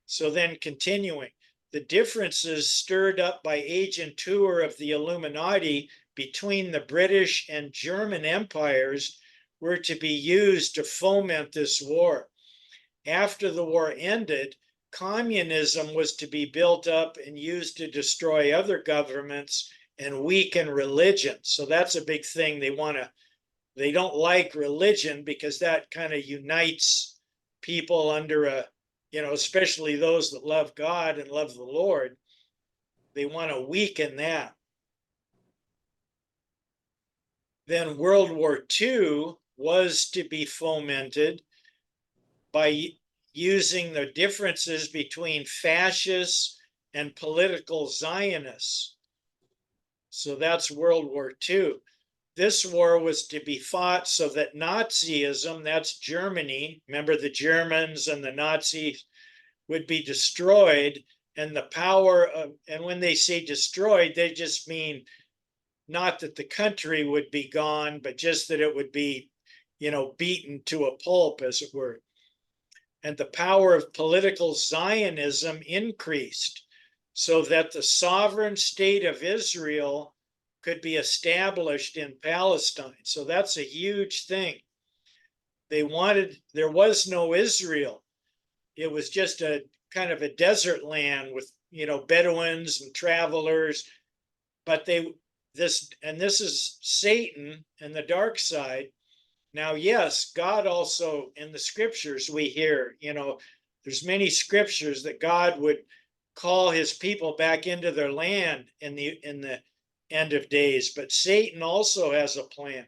So then continuing, the differences stirred up by Agent Tour of the Illuminati between the British and German empires were to be used to foment this war. After the war ended, communism was to be built up and used to destroy other governments and weaken religion. So that's a big thing. They don't like religion because that kind of unites people under especially those that love God and love the Lord. They want to weaken that. Then World War II was to be fomented by using the differences between fascists and political Zionists. So that's World War II. This war was to be fought so that Nazism, that's Germany, remember the Germans and the Nazis, would be destroyed, and the power of, and when they say destroyed, they just mean not that the country would be gone, but just that it would be, beaten to a pulp, as it were. And the power of political Zionism increased so that the sovereign state of Israel could be established in Palestine. So that's a huge thing. There was no Israel. It was just a kind of a desert land with, Bedouins and travelers. But this is Satan and the dark side. Now, yes, God also, in the scriptures we hear, there's many scriptures that God would call his people back into their land in the end of days. But Satan also has a plan.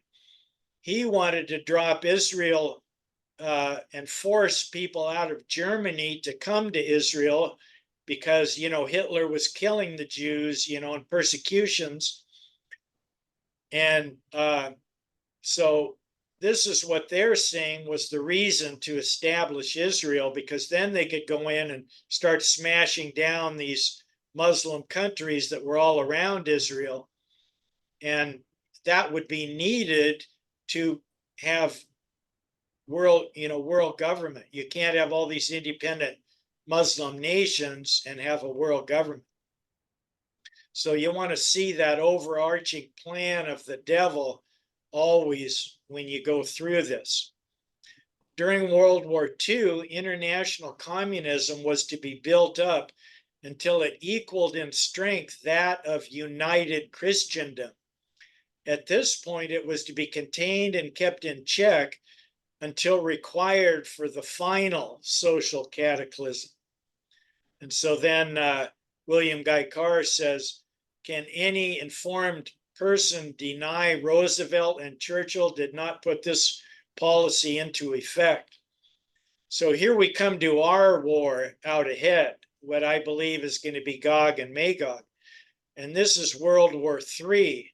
He wanted to drop Israel and force people out of Germany to come to Israel because, Hitler was killing the Jews, in persecutions. And so this is what they're saying was the reason to establish Israel, because then they could go in and start smashing down these Muslim countries that were all around Israel. And that would be needed to have world government. You can't have all these independent Muslim nations and have a world government. So you want to see that overarching plan of the devil always when you go through this. During World War II, international communism was to be built up until it equaled in strength that of united Christendom. At this point, it was to be contained and kept in check until required for the final social cataclysm. And so then William Guy Carr says, can any informed person deny Roosevelt and Churchill did not put this policy into effect? So here we come to our war out ahead, what I believe is going to be Gog and Magog. And this is World War III.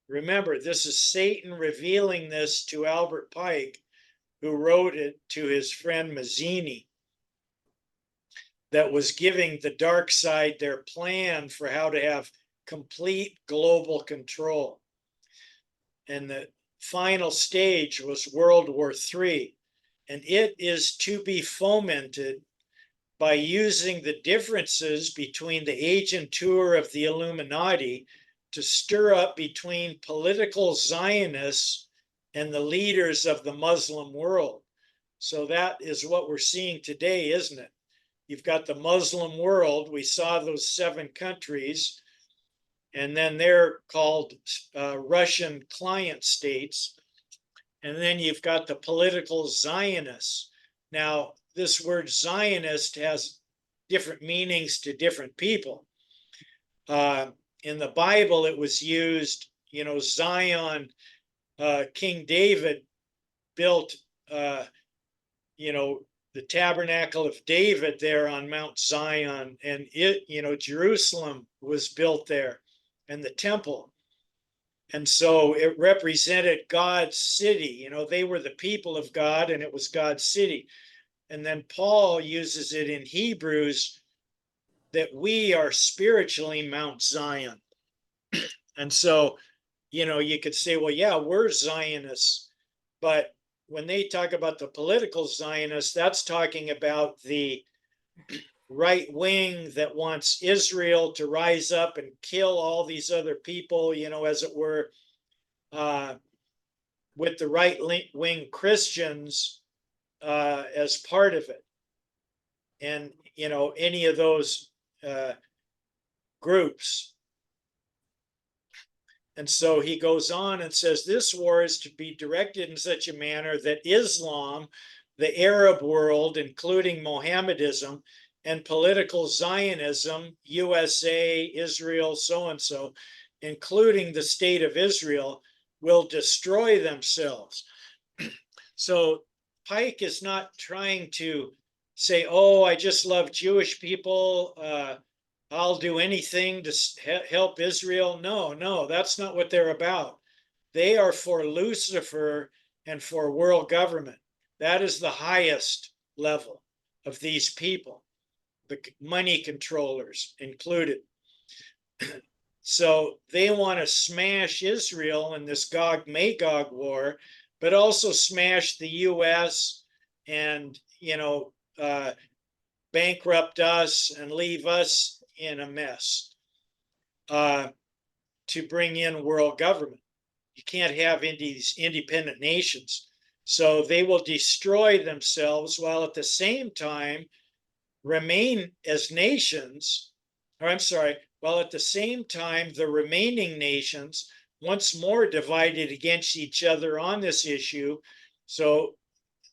Remember, this is Satan revealing this to Albert Pike, who wrote it to his friend Mazzini, that was giving the dark side their plan for how to have complete global control. And the final stage was World War III. And it is to be fomented by using the differences between the agentur of the Illuminati to stir up between political Zionists and the leaders of the Muslim world. So that is what we're seeing today, isn't it? You've got the Muslim world. We saw those 7 countries, and then they're called Russian client states. And then you've got the political Zionists. Now, this word Zionist has different meanings to different people. In the Bible, it was used, Zion, King David built, the tabernacle of David there on Mount Zion, and Jerusalem was built there, and the temple. And so it represented God's city. They were the people of God, and it was God's city. And then Paul uses it in Hebrews that we are spiritually Mount Zion. And so, you could say, well, yeah, we're Zionists. But when they talk about the political Zionists, that's talking about the right wing that wants Israel to rise up and kill all these other people, as it were, with the right wing Christians as part of it. And, any of those groups. And so he goes on and says, this war is to be directed in such a manner that Islam, the Arab world, including Mohammedanism, and political Zionism, USA, Israel, so-and-so, including the state of Israel, will destroy themselves. So Pike is not trying to say, oh, I just love Jewish people, I'll do anything to help Israel. No, that's not what they're about. They are for Lucifer and for world government. That is the highest level of these people, the money controllers included. So they want to smash Israel in this Gog-Magog war, but also smash the US and, bankrupt us and leave us in a mess to bring in world government. You can't have these independent nations. So they will destroy themselves while at the same time remain as nations, while at the same time the remaining nations once more divided against each other on this issue. So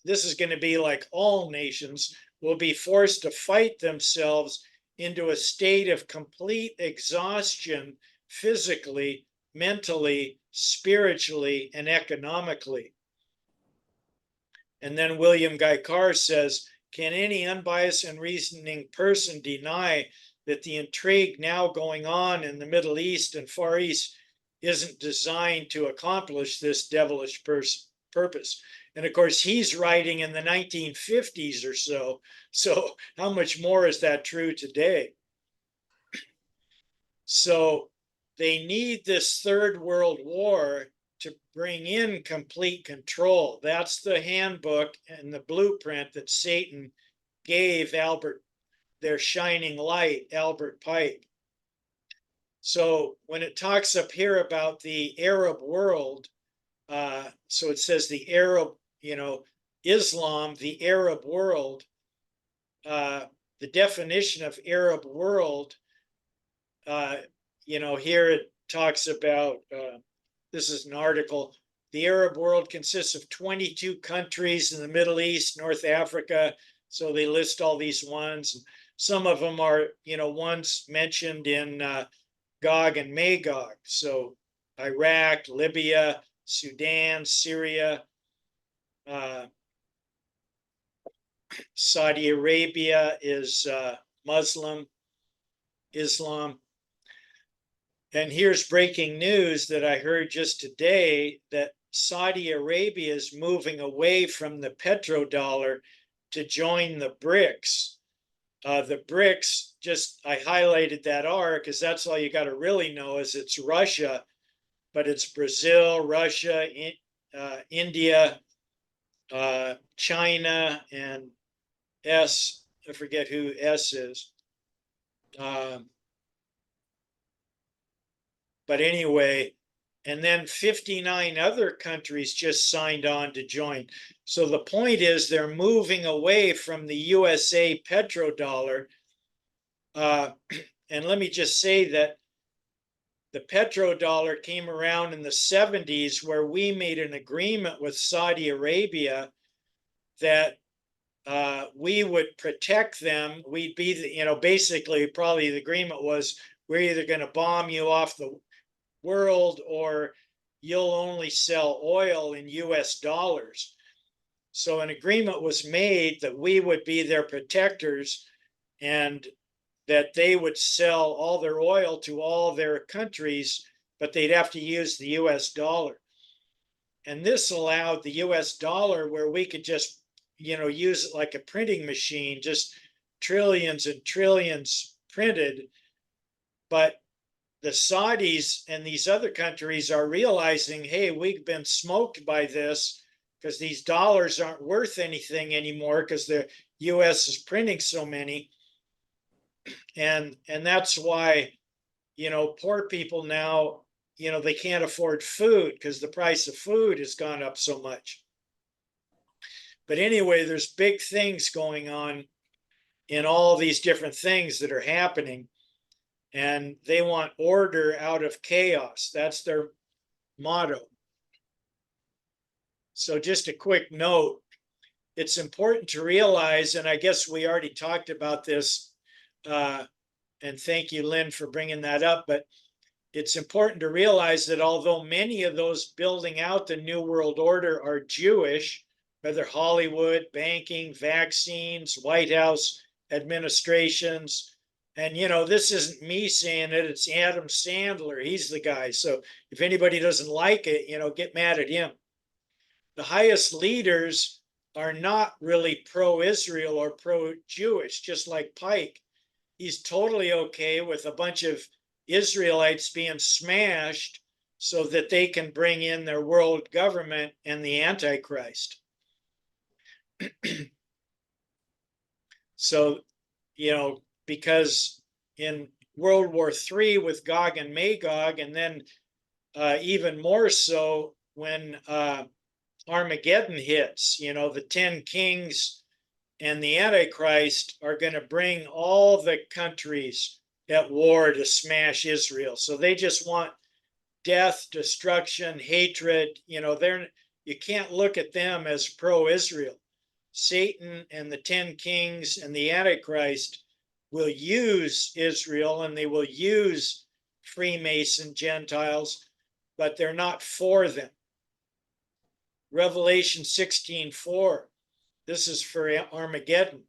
this is going to be like all nations will be forced to fight themselves into a state of complete exhaustion physically, mentally, spiritually, and economically. And then William Guy Carr says, can any unbiased and reasoning person deny that the intrigue now going on in the Middle East and Far East isn't designed to accomplish this devilish purpose? And of course, he's writing in the 1950s or so. So how much more is that true today? So they need this third world war to bring in complete control. That's the handbook and the blueprint that Satan gave their shining light, Albert Pike. So when it talks up here about the Arab world, so it says the Arab, Islam, the Arab world, the definition of Arab world, here it talks about, this is an article, the Arab world consists of 22 countries in the Middle East, North Africa. So they list all these ones. Some of them are, ones mentioned in Gog and Magog. So Iraq, Libya, Sudan, Syria, Saudi Arabia is Muslim, Islam. And here's breaking news that I heard just today, that Saudi Arabia is moving away from the petrodollar to join the BRICS. The BRICS, just I highlighted that R because that's all you got to really know is it's Russia, but it's Brazil, Russia, India, China, and I forget who S is. But anyway, and then 59 other countries just signed on to join. So the point is they're moving away from the USA petrodollar. And let me just say that the petrodollar came around in the 70s, where we made an agreement with Saudi Arabia that we would protect them. We'd be, basically probably the agreement was we're either going to bomb you off the world or you'll only sell oil in US dollars. So an agreement was made that we would be their protectors and that they would sell all their oil to all their countries, but they'd have to use the US dollar. And this allowed the US dollar, where we could just, use it like a printing machine, just trillions and trillions printed. But the Saudis and these other countries are realizing, hey, we've been smoked by this because these dollars aren't worth anything anymore because the US is printing so many. And that's why, poor people now, they can't afford food because the price of food has gone up so much. But anyway, there's big things going on in all these different things that are happening. And they want order out of chaos. That's their motto. So just a quick note, it's important to realize, and I guess we already talked about this, and thank you, Lynn, for bringing that up, but it's important to realize that although many of those building out the New World Order are Jewish, whether Hollywood, banking, vaccines, White House administrations, and this isn't me saying it, it's Adam Sandler. He's the guy. So if anybody doesn't like it, get mad at him. The highest leaders are not really pro-Israel or pro-Jewish, just like Pike. He's totally okay with a bunch of Israelites being smashed so that they can bring in their world government and the Antichrist. So, because in World War III with Gog and Magog, and then even more so when Armageddon hits, the 10 kings and the Antichrist are going to bring all the countries at war to smash Israel. So they just want death, destruction, hatred. You can't look at them as pro-Israel. Satan and the 10 kings and the Antichrist will use Israel, and they will use Freemason Gentiles, but they're not for them. Revelation 16:4. This is for Armageddon.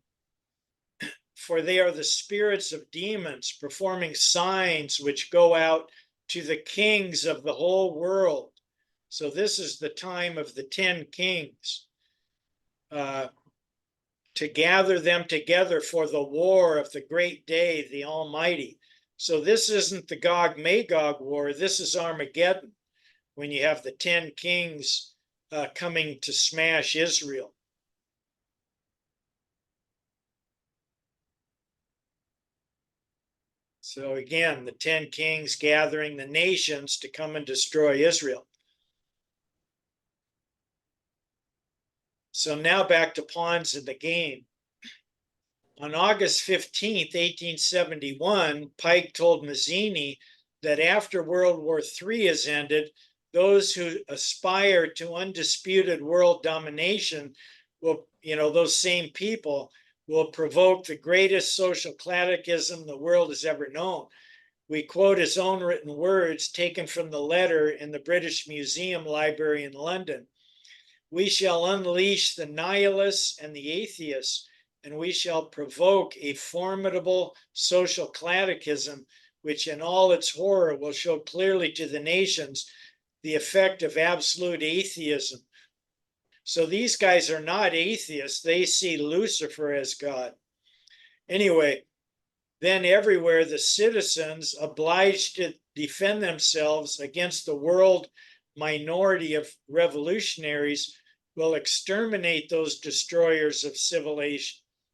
For they are the spirits of demons performing signs which go out to the kings of the whole world. So this is the time of the 10 kings, to gather them together for the war of the great day, the Almighty. So this isn't the Gog-Magog war. This is Armageddon, when you have the 10 kings coming to smash Israel. So again, the 10 kings gathering the nations to come and destroy Israel. So now back to pawns in the game. On August 15th, 1871, Pike told Mazzini that after World War III has ended, those who aspire to undisputed world domination will, those same people will provoke the greatest social cataclysm the world has ever known. We quote his own written words taken from the letter in the British Museum Library in London. We shall unleash the nihilists and the atheists, and we shall provoke a formidable social cataclysm, which in all its horror will show clearly to the nations the effect of absolute atheism. So these guys are not atheists. They see Lucifer as God. Anyway, then everywhere the citizens obliged to defend themselves against the world minority of revolutionaries will exterminate those destroyers of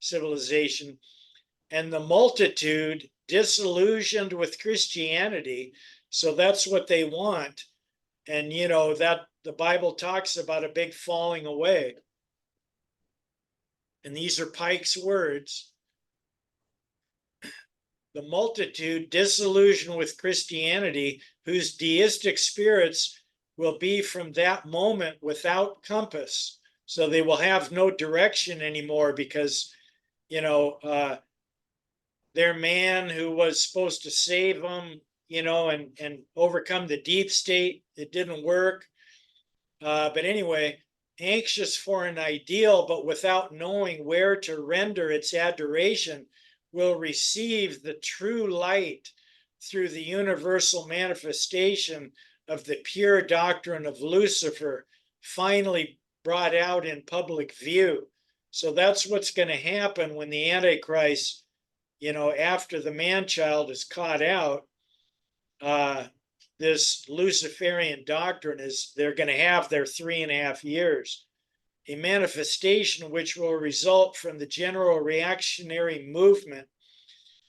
civilization, and the multitude disillusioned with Christianity. So that's what they want. And you know that the Bible talks about a big falling away. And these are Pike's words. The multitude disillusioned with Christianity, whose deistic spirits will be from that moment without compass. So they will have no direction anymore because, you know, their man who was supposed to save them, you know, and overcome the deep state, it didn't work. But anyway, anxious for an ideal, but without knowing where to render its adoration, will receive the true light through the universal manifestation of the pure doctrine of Lucifer, finally brought out in public view. So that's what's going to happen when the Antichrist, you know, after the man-child is caught out, this Luciferian doctrine is, they're going to have their 3.5 years. A manifestation which will result from the general reactionary movement,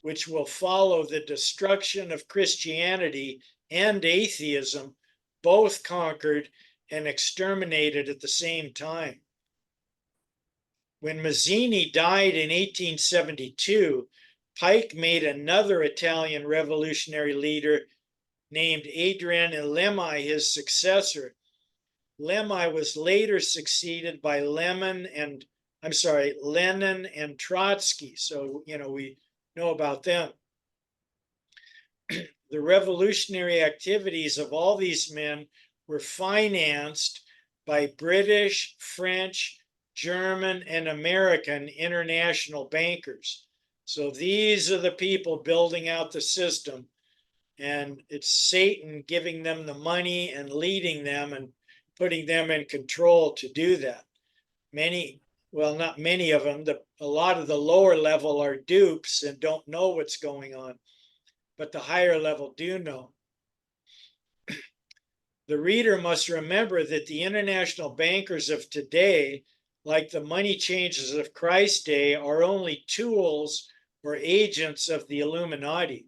which will follow the destruction of Christianity and atheism, both conquered and exterminated at the same time. When Mazzini died in 1872, Pike made another Italian revolutionary leader named Adrian Lemmi his successor. Lemmi was later succeeded by Lenin and Trotsky. So, you know, we know about them. The revolutionary activities of all these men were financed by British, French, German, and American international bankers. So these are the people building out the system, and it's Satan giving them the money and leading them and putting them in control to do that. Many, well, not many of them, a lot of the lower level are dupes and don't know what's going on, but the higher level do know. The reader must remember that the international bankers of today, like the money changers of Christ's day, are only tools or agents of the Illuminati.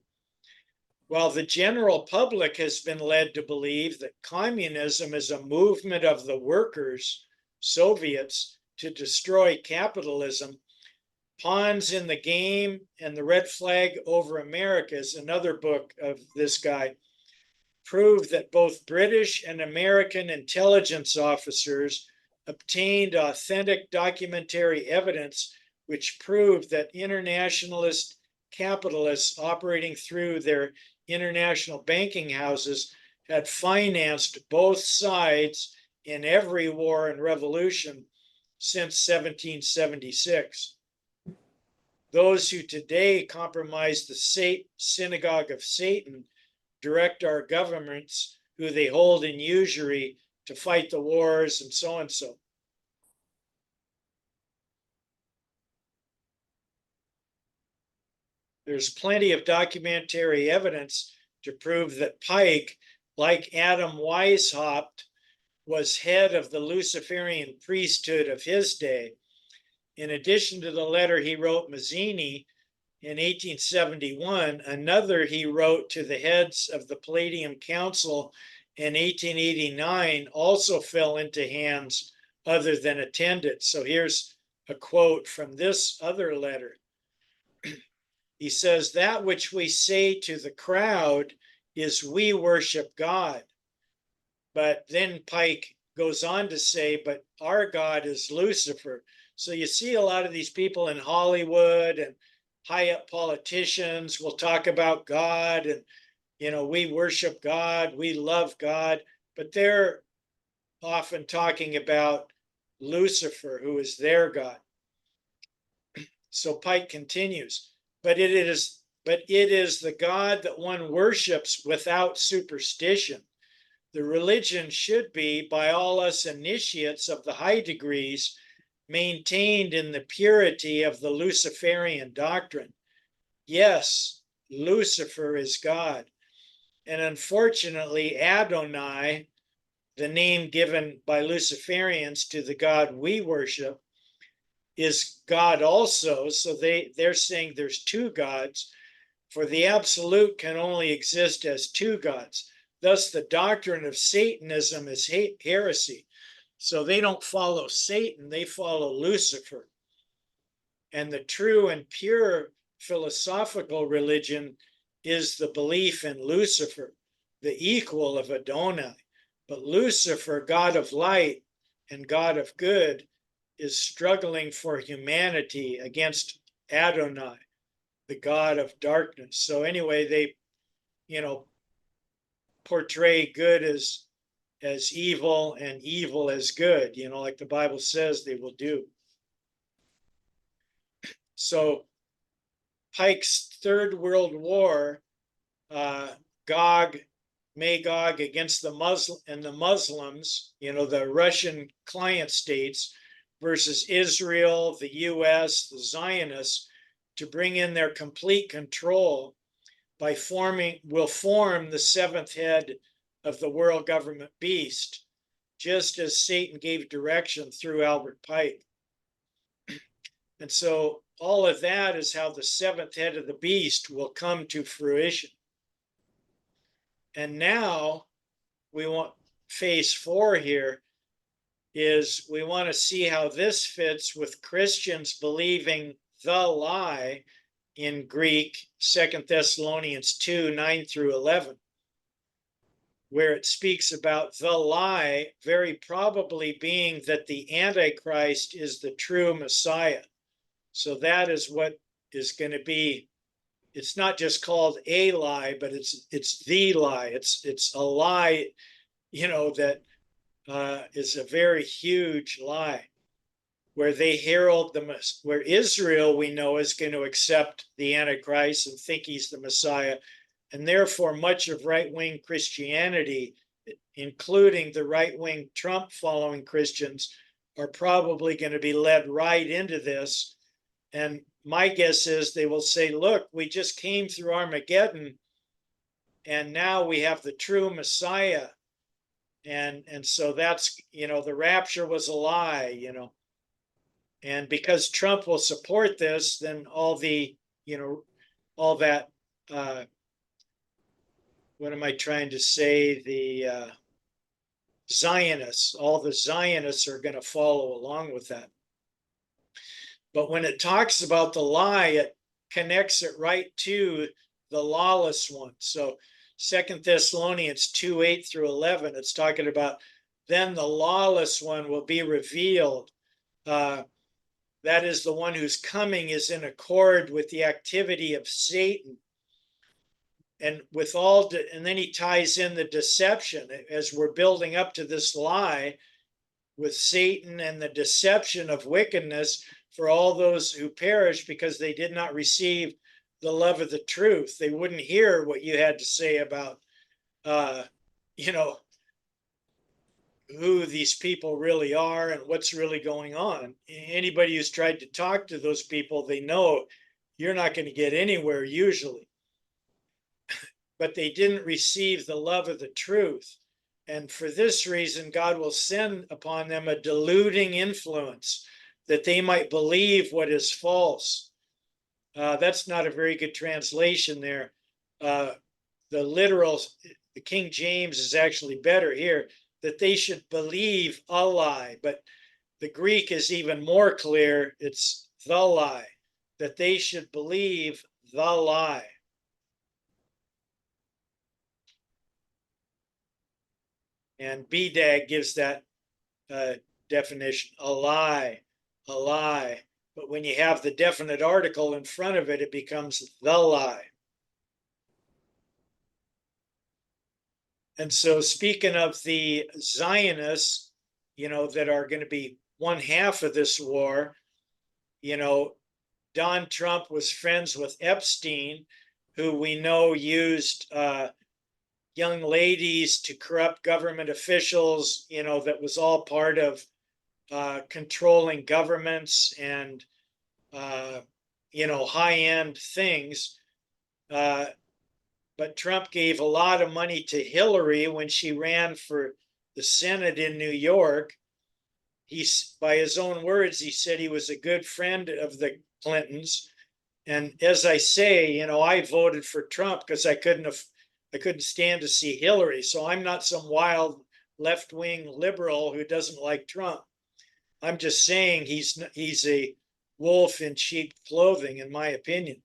While the general public has been led to believe that communism is a movement of the workers, Soviets, to destroy capitalism, Pawns in the Game and the Red Flag Over America is another book of this guy, prove that both British and American intelligence officers obtained authentic documentary evidence which proved that internationalist capitalists operating through their international banking houses had financed both sides in every war and revolution since 1776. Those who today compromise the synagogue of Satan direct our governments, who they hold in usury, to fight the wars and so and so. There's plenty of documentary evidence to prove that Pike, like Adam Weishaupt, was head of the Luciferian priesthood of his day. In addition to the letter he wrote Mazzini in 1871, another he wrote to the heads of the Palladium Council in 1889 also fell into hands other than attended. So here's a quote from this other letter. He says, "That which we say to the crowd is we worship God." But then Pike goes on to say, but our God is Lucifer. So you see a lot of these people in Hollywood and high up politicians will talk about God and, you know, we worship God, we love God, but they're often talking about Lucifer, who is their God. So Pike continues, but it is the God that one worships without superstition. The religion should be, by all us initiates of the high degrees, maintained in the purity of the Luciferian doctrine. Yes, Lucifer is God. And unfortunately, Adonai, the name given by Luciferians to the God we worship, is God also. So they're saying there's two gods, for the absolute can only exist as two gods. Thus, the doctrine of Satanism is heresy. So they don't follow Satan, they follow Lucifer. And the true and pure philosophical religion is the belief in Lucifer, the equal of Adonai. But Lucifer, God of light and God of good, is struggling for humanity against Adonai, the God of darkness. So anyway, they, portray good as evil and evil as good, like the Bible says they will do. So Pike's Third World War, Gog, Magog against the Muslims, the Russian client states versus Israel, the US, the Zionists, to bring in their complete control will form the seventh head of the world government beast, just as Satan gave direction through Albert Pike. And so all of that is how the seventh head of the beast will come to fruition. And now we want phase 4 here is we want to see how this fits with Christians believing the lie in Greek, 2 Thessalonians 2, 9 through 11, where it speaks about the lie very probably being that the Antichrist is the true Messiah. So that is what is going to be. It's not just called a lie, but it's the lie. It's a lie, that is a very huge lie, where they herald where Israel, we know, is going to accept the Antichrist and think he's the Messiah. And therefore, much of right-wing Christianity, including the right-wing Trump-following Christians, are probably going to be led right into this. And my guess is they will say, look, we just came through Armageddon, and now we have the true Messiah. And so that's, the rapture was a lie, And because Trump will support this, then all that, what am I trying to say? The Zionists, all the Zionists are going to follow along with that. But when it talks about the lie, it connects it right to the lawless one. So 2 Thessalonians 2, 8 through 11, it's talking about then the lawless one will be revealed. That is the one whose coming is in accord with the activity of Satan. And and then he ties in the deception as we're building up to this lie with Satan and the deception of wickedness for all those who perish because they did not receive the love of the truth. They wouldn't hear what you had to say about, who these people really are and what's really going on. Anybody who's tried to talk to those people, they know you're not going to get anywhere usually. But they didn't receive the love of the truth. And for this reason, God will send upon them a deluding influence that they might believe what is false. That's not a very good translation there. The King James is actually better here, that they should believe a lie. But the Greek is even more clear. It's the lie, that they should believe the lie. And BDAG gives that definition, a lie, a lie. But when you have the definite article in front of it, it becomes the lie. And so speaking of the Zionists, that are going to be one half of this war. You know, Don Trump was friends with Epstein, who we know used young ladies to corrupt government officials. You know, that was all part of controlling governments and, you know, high-end things. But Trump gave a lot of money to Hillary when she ran for the Senate in New York. He's, by his own words, he said he was a good friend of the Clintons. And as I say, you know, I voted for Trump because I couldn't stand to see Hillary. So I'm not some wild left-wing liberal who doesn't like Trump. I'm just saying he's a wolf in sheep clothing, in my opinion.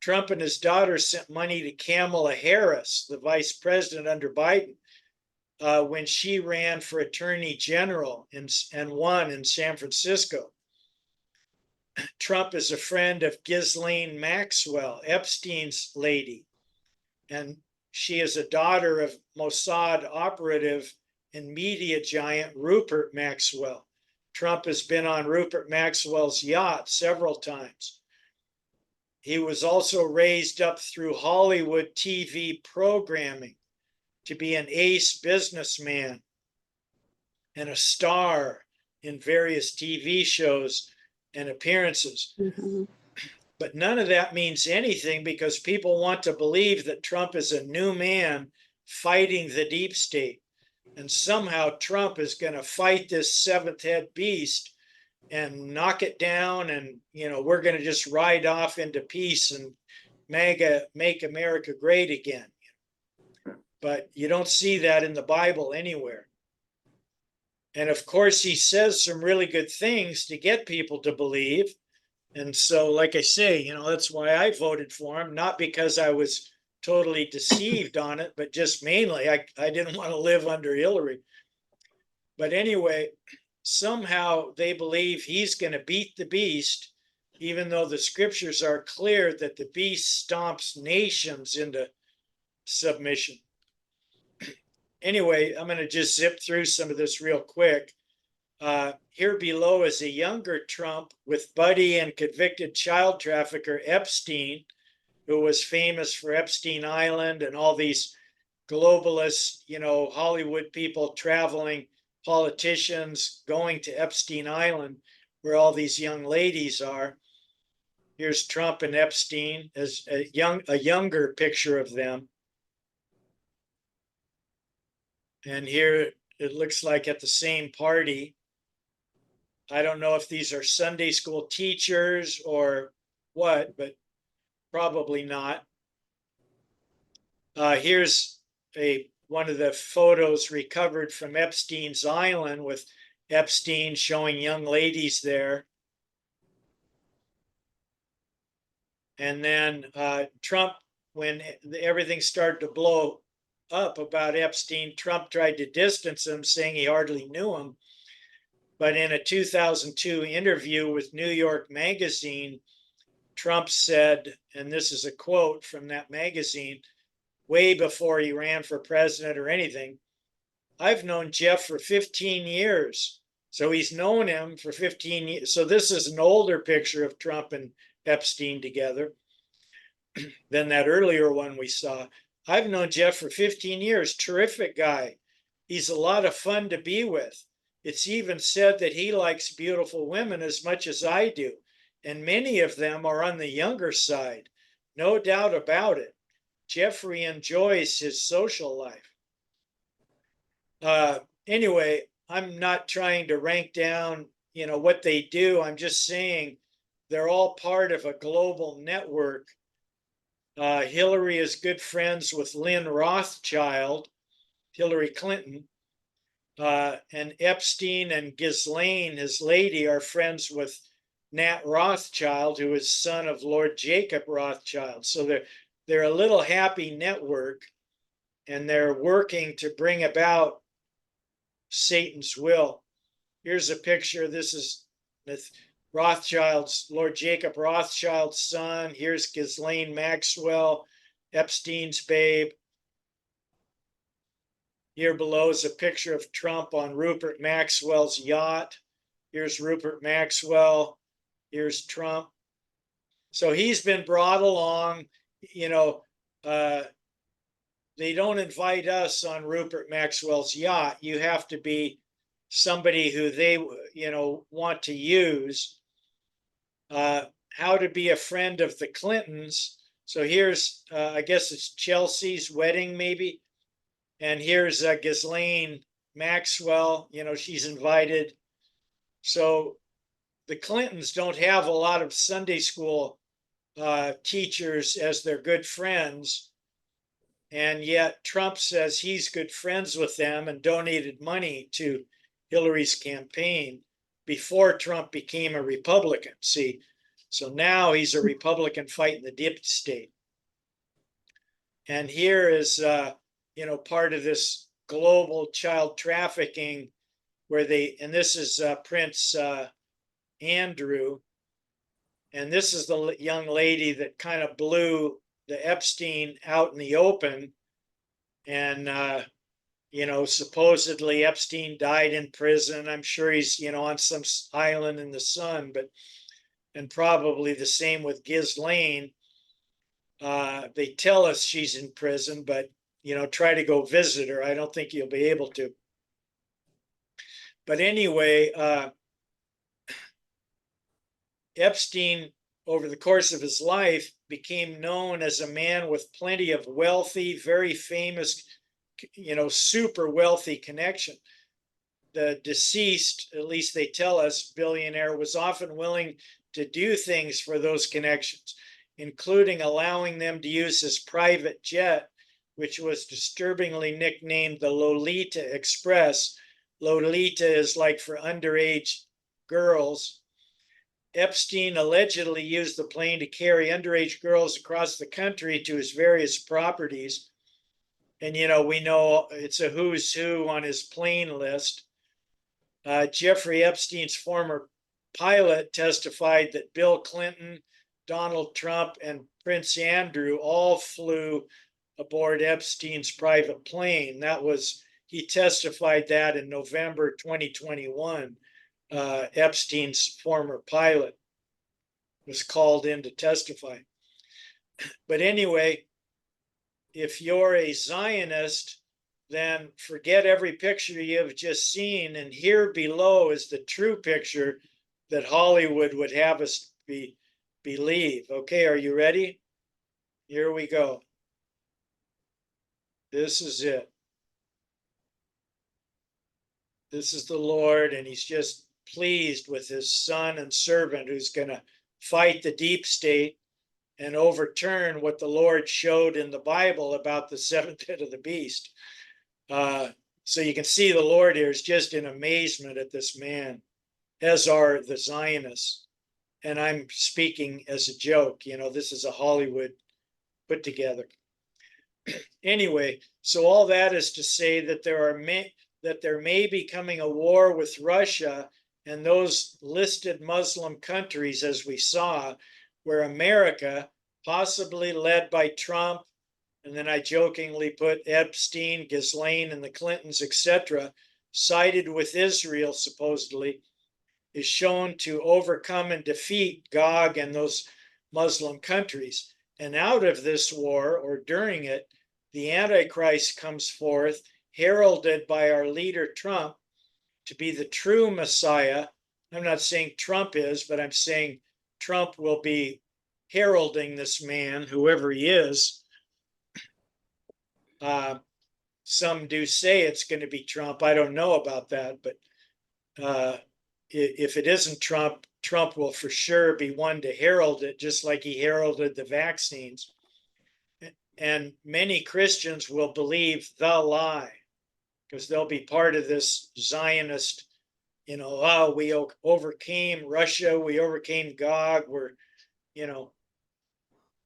Trump and his daughter sent money to Kamala Harris, the vice president under Biden, when she ran for attorney general and won in San Francisco. Trump is a friend of Ghislaine Maxwell, Epstein's lady, and she is a daughter of Mossad operative and media giant Rupert Maxwell. Trump has been on Rupert Maxwell's yacht several times. He was also raised up through Hollywood TV programming to be an ace businessman and a star in various TV shows and appearances. Mhm. But none of that means anything because people want to believe that Trump is a new man fighting the deep state. And somehow Trump is going to fight this seventh head beast and knock it down. And, you know, we're going to just ride off into peace and make America great again. But you don't see that in the Bible anywhere. And of course, he says some really good things to get people to believe. And so, like I say, you know, that's why I voted for him, not because I was totally deceived on it, but just mainly I didn't want to live under Hillary. But anyway, somehow they believe he's going to beat the beast, even though the scriptures are clear that the beast stomps nations into submission. Anyway, I'm going to just zip through some of this real quick. Here below is a younger Trump with buddy and convicted child trafficker Epstein, who was famous for Epstein Island and all these globalist, you know, Hollywood people traveling, politicians going to Epstein Island, where all these young ladies are. Here's Trump and Epstein as a younger picture of them. And here it looks like at the same party. I don't know if these are Sunday school teachers or what, but probably not. Here's one of the photos recovered from Epstein's Island with Epstein showing young ladies there. And then Trump, when everything started to blow up about Epstein, Trump tried to distance him, saying he hardly knew him. But in a 2002 interview with New York Magazine, Trump said, and this is a quote from that magazine, way before he ran for president or anything, "I've known Jeff for 15 years. So he's known him for 15 years. So this is an older picture of Trump and Epstein together than that earlier one we saw. "I've known Jeff for 15 years. Terrific guy. He's a lot of fun to be with. It's even said that he likes beautiful women as much as I do. And many of them are on the younger side. No doubt about it. Jeffrey enjoys his social life." Anyway, I'm not trying to rank down, you know, what they do. I'm just saying they're all part of a global network. Hillary is good friends with Lynn Rothschild, Hillary Clinton. And Epstein and Ghislaine, his lady, are friends with Nat Rothschild, who is son of Lord Jacob Rothschild. So they're a little happy network, and they're working to bring about Satan's will. Here's a picture. This is Rothschild's, Lord Jacob Rothschild's son. Here's Ghislaine Maxwell, Epstein's babe. Here below is a picture of Trump on Rupert Maxwell's yacht. Here's Rupert Maxwell. Here's Trump. So he's been brought along, you know, they don't invite us on Rupert Maxwell's yacht. You have to be somebody who they, want to use. How to be a friend of the Clintons. So here's, I guess it's Chelsea's wedding, maybe. And here's Ghislaine Maxwell, she's invited. So the Clintons don't have a lot of Sunday school teachers as their good friends. And yet Trump says he's good friends with them and donated money to Hillary's campaign before Trump became a Republican. See, so now he's a Republican fighting the deep state. And here is, part of this global child trafficking where and this is Prince Andrew. And this is the young lady that kind of blew the Epstein out in the open. And, supposedly Epstein died in prison. I'm sure he's, on some island in the sun, and probably the same with Ghislaine. They tell us she's in prison, but, try to go visit her. I don't think you'll be able to. But anyway, Epstein, over the course of his life, became known as a man with plenty of wealthy, very famous, super wealthy connection. The deceased, at least they tell us, billionaire, was often willing to do things for those connections, including allowing them to use his private jet, which was disturbingly nicknamed the Lolita Express. Lolita is like for underage girls. Epstein allegedly used the plane to carry underage girls across the country to his various properties. And, we know it's a who's who on his plane list. Jeffrey Epstein's former pilot testified that Bill Clinton, Donald Trump, and Prince Andrew all flew aboard Epstein's private plane. He testified that in November 2021. Epstein's former pilot was called in to testify. But anyway, if you're a Zionist, then forget every picture you've just seen. And here below is the true picture that Hollywood would have us believe. Okay, are you ready? Here we go. This is it. This is the Lord, and he's just pleased with his son and servant who's going to fight the deep state and overturn what the Lord showed in the Bible about the seventh head of the beast. So you can see the Lord here is just in amazement at this man, as are the Zionists. And I'm speaking as a joke, this is a Hollywood put together. Anyway, so all that is to say that there may be coming a war with Russia and those listed Muslim countries, as we saw, where America, possibly led by Trump, and then I jokingly put Epstein, Ghislaine, and the Clintons, etc., sided with Israel, supposedly, is shown to overcome and defeat Gog and those Muslim countries. And out of this war, or during it, the Antichrist comes forth, heralded by our leader Trump, to be the true Messiah. I'm not saying Trump is, but I'm saying Trump will be heralding this man, whoever he is. Some do say it's going to be Trump. I don't know about that, but if it isn't Trump, Trump will for sure be one to herald it, just like he heralded the vaccines. And many Christians will believe the lie, because they'll be part of this Zionist, we overcame Russia, we overcame Gog,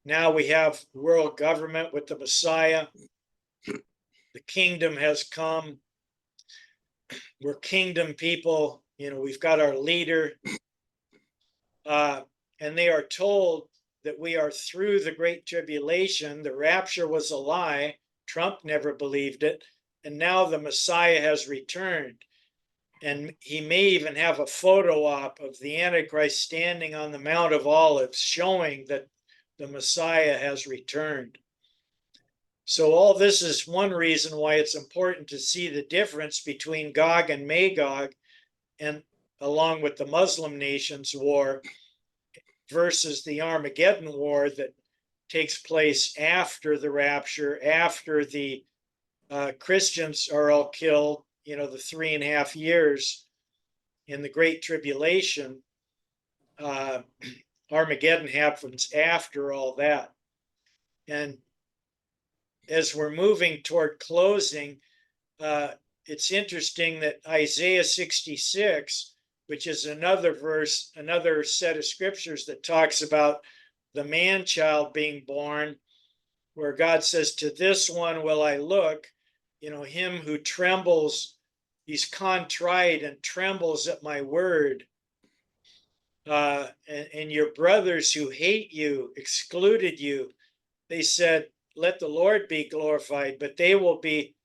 now we have world government with the Messiah. The kingdom has come. We're kingdom people. We've got our leader. And they are told that we are through the Great Tribulation. The rapture was a lie. Trump never believed it. And now the Messiah has returned. And he may even have a photo op of the Antichrist standing on the Mount of Olives, showing that the Messiah has returned. So all this is one reason why it's important to see the difference between Gog and Magog, and along with the Muslim nations war, versus the Armageddon war that takes place after the rapture, after the Christians are all killed, the 3.5 years in the Great Tribulation. Armageddon happens after all that. And as we're moving toward closing, it's interesting that Isaiah 66, which is another verse, another set of scriptures that talks about the man-child being born, where God says, to this one will I look, him who trembles, he's contrite and trembles at my word. And your brothers who hate you, excluded you, they said, let the Lord be glorified, but they will be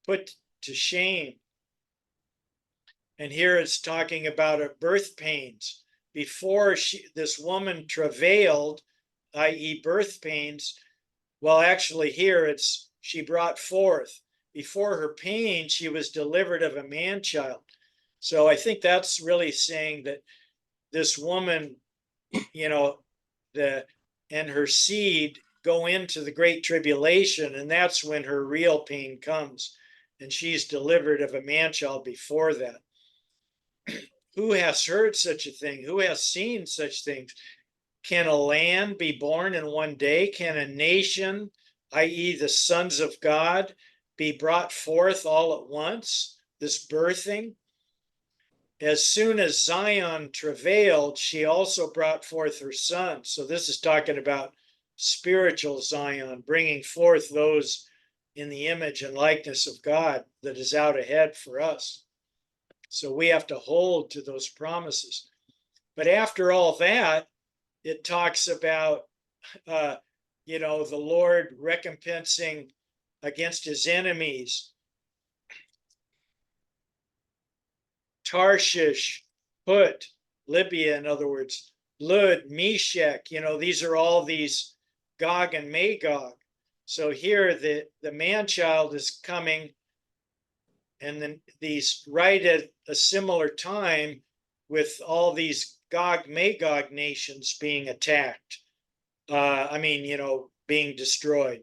put to shame. And here it's talking about her birth pains. Before this woman travailed, i.e. birth pains, well, actually here it's she brought forth. Before her pain, she was delivered of a man-child. So I think that's really saying that this woman, and her seed go into the Great Tribulation, and that's when her real pain comes. And she's delivered of a man-child before that. Who has heard such a thing? Who has seen such things? Can a land be born in one day? Can a nation, i.e. the sons of God, be brought forth all at once? This birthing? As soon as Zion travailed, she also brought forth her son. So this is talking about spiritual Zion, bringing forth those in the image and likeness of God that is out ahead for us. So we have to hold to those promises. But after all that, it talks about, the Lord recompensing against his enemies. Tarshish, Put, Libya, in other words, Lud, Meshech, these are all these Gog and Magog. So here the man-child is coming, and then these right at a similar time with all these Gog Magog nations being attacked. Being destroyed.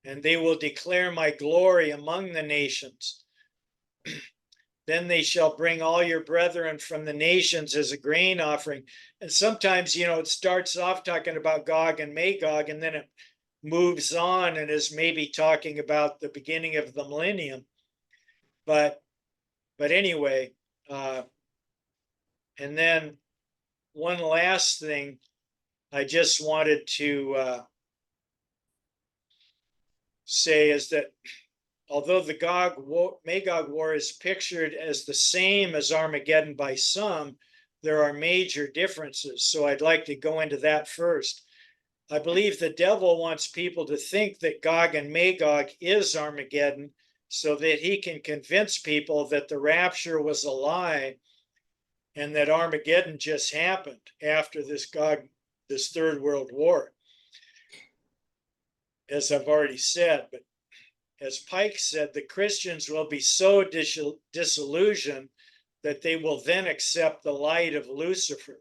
And they will declare my glory among the nations. Then they shall bring all your brethren from the nations as a grain offering. And sometimes, it starts off talking about Gog and Magog, and then it moves on and is maybe talking about the beginning of the millennium. But anyway, and then one last thing I just wanted to say is that although the Gog-Magog war is pictured as the same as Armageddon by some, there are major differences. So I'd like to go into that first. I believe the devil wants people to think that Gog and Magog is Armageddon so that he can convince people that the rapture was a lie and that Armageddon just happened after this Third World War. As I've already said, but as Pike said, the Christians will be so disillusioned that they will then accept the light of Lucifer.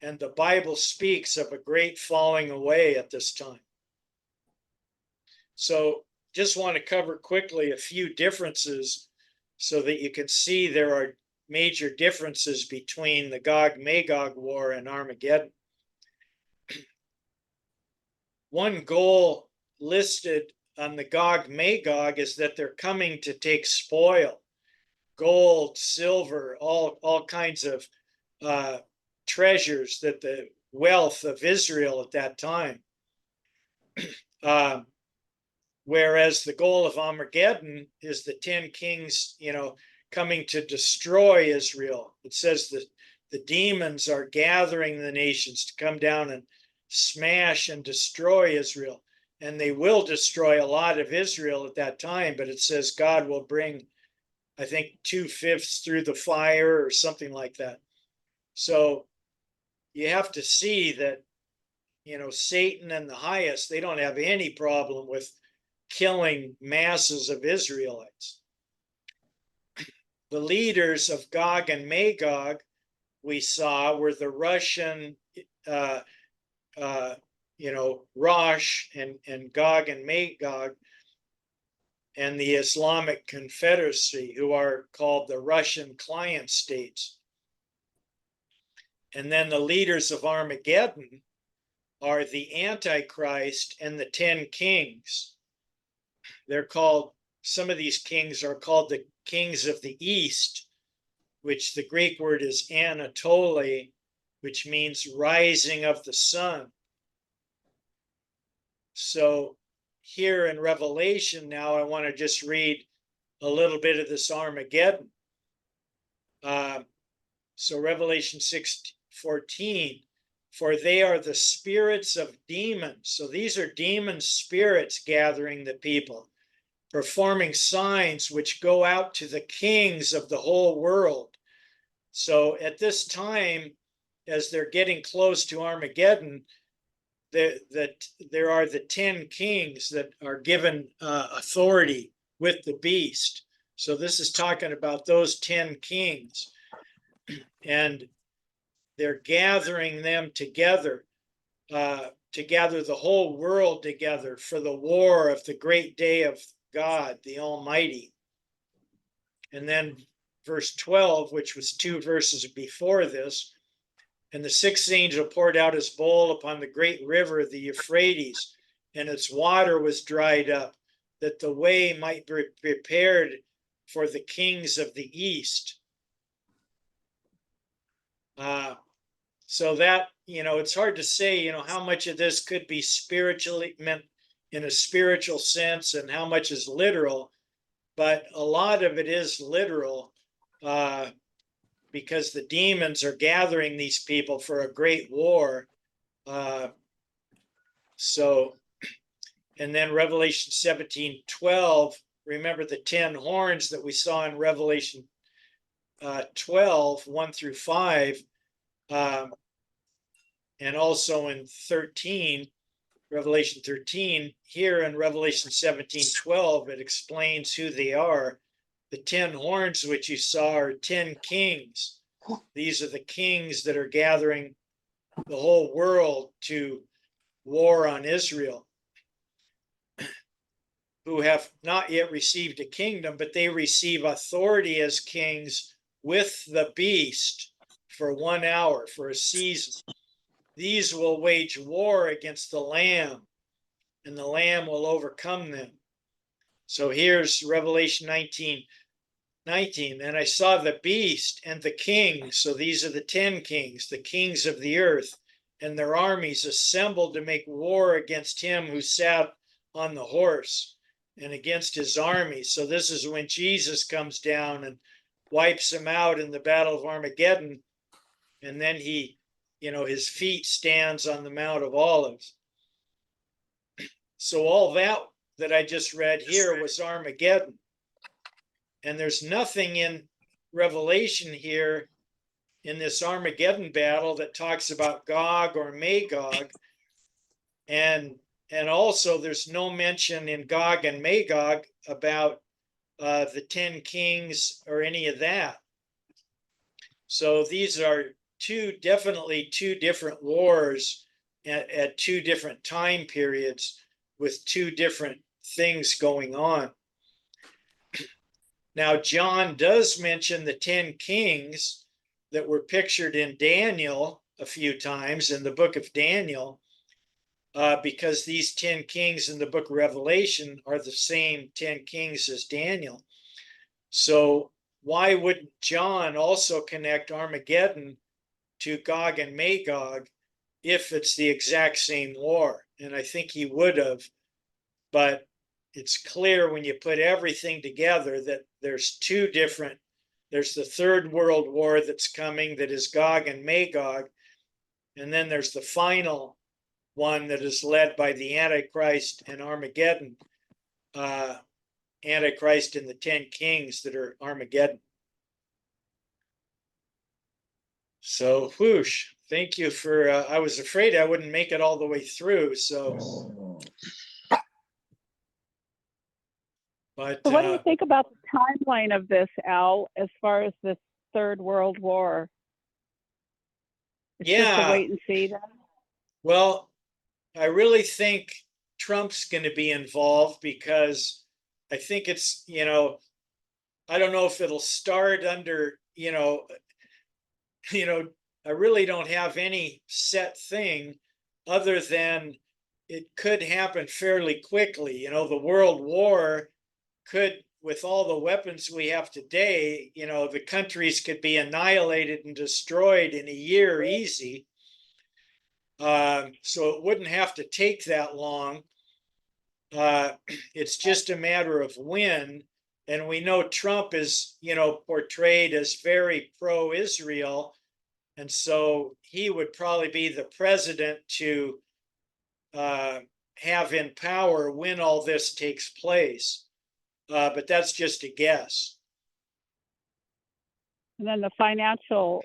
And the Bible speaks of a great falling away at this time. So just want to cover quickly a few differences so that you can see there are major differences between the Gog-Magog war and Armageddon. One goal listed on the Gog-Magog is that they're coming to take spoil, gold, silver, all kinds of treasures, that the wealth of Israel at that time. Whereas the goal of Armageddon is the 10 kings, coming to destroy Israel. It says that the demons are gathering the nations to come down and smash and destroy Israel. And they will destroy a lot of Israel at that time, but it says God will bring I think 2/5 through the fire or something like that. So you have to see that, Satan and the highest, they don't have any problem with killing masses of Israelites. The leaders of Gog and Magog we saw were the Russian, Rosh and Gog and Magog, and the Islamic Confederacy, who are called the Russian client states. And then the leaders of Armageddon are the Antichrist and the 10 kings. They're called, some of these kings are called the kings of the East, which the Greek word is Anatole, which means rising of the sun. So here in Revelation now, I want to just read a little bit of this Armageddon. So Revelation 6:14, for they are the spirits of demons. So these are demon spirits gathering the people, performing signs which go out to the kings of the whole world. So at this time, as they're getting close to Armageddon, there are the 10 kings that are given authority with the beast. So this is talking about those 10 kings. And they're gathering them together to gather the whole world together for the war of the great day of God, the Almighty. And then verse 12, which was 2 verses before this, and the sixth angel poured out his bowl upon the great river, the Euphrates, and its water was dried up, that the way might be prepared for the kings of the east. So that, it's hard to say, how much of this could be spiritually meant in a spiritual sense and how much is literal, but a lot of it is literal because the demons are gathering these people for a great war. And then Revelation 17:12, remember the 10 horns that we saw in Revelation 12, 1 through 5, and also in 13, Revelation 13, here in Revelation 17:12, it explains who they are. The 10 horns which you saw are 10 kings. These are the kings that are gathering the whole world to war on Israel, who have not yet received a kingdom, but they receive authority as kings with the beast for 1 hour, for a season. These will wage war against the Lamb, and the Lamb will overcome them. So here's Revelation 19:19. And I saw the beast and the kings. So these are the 10 kings, the kings of the earth, and their armies assembled to make war against him who sat on the horse and against his army. So this is when Jesus comes down and wipes them out in the battle of Armageddon. And then he, his feet stands on the Mount of Olives. So all that I just read here was Armageddon. And there's nothing in Revelation here in this Armageddon battle that talks about Gog or Magog. And also there's no mention in Gog and Magog about the 10 kings or any of that. So these are definitely two different wars at 2 different time periods with 2 different things going on. Now, John does mention the 10 kings that were pictured in Daniel a few times in the book of Daniel, because these 10 kings in the book of Revelation are the same 10 kings as Daniel. So why wouldn't John also connect Armageddon to Gog and Magog if it's the exact same war? And I think he would have, but it's clear when you put everything together that there's 2 different, there's the Third World War that's coming that is Gog and Magog, and then there's the final one that is led by the Antichrist and Armageddon. Antichrist and the 10 kings that are Armageddon. So, whoosh, thank you for, I was afraid I wouldn't make it all the way through, so. But So what do you think about the timeline of this, Al, as far as the Third World War? It's just yeah, a wait and see then? well, I really think Trump's going to be involved because I think it's, I don't know if it'll start under, I really don't have any set thing other than it could happen fairly quickly. The World War could, with all the weapons we have today, the countries could be annihilated and destroyed in a year easy. So it wouldn't have to take that long. It's just a matter of when. And we know Trump is, portrayed as very pro-Israel. And so he would probably be the president to have in power when all this takes place. But that's just a guess. And then the financial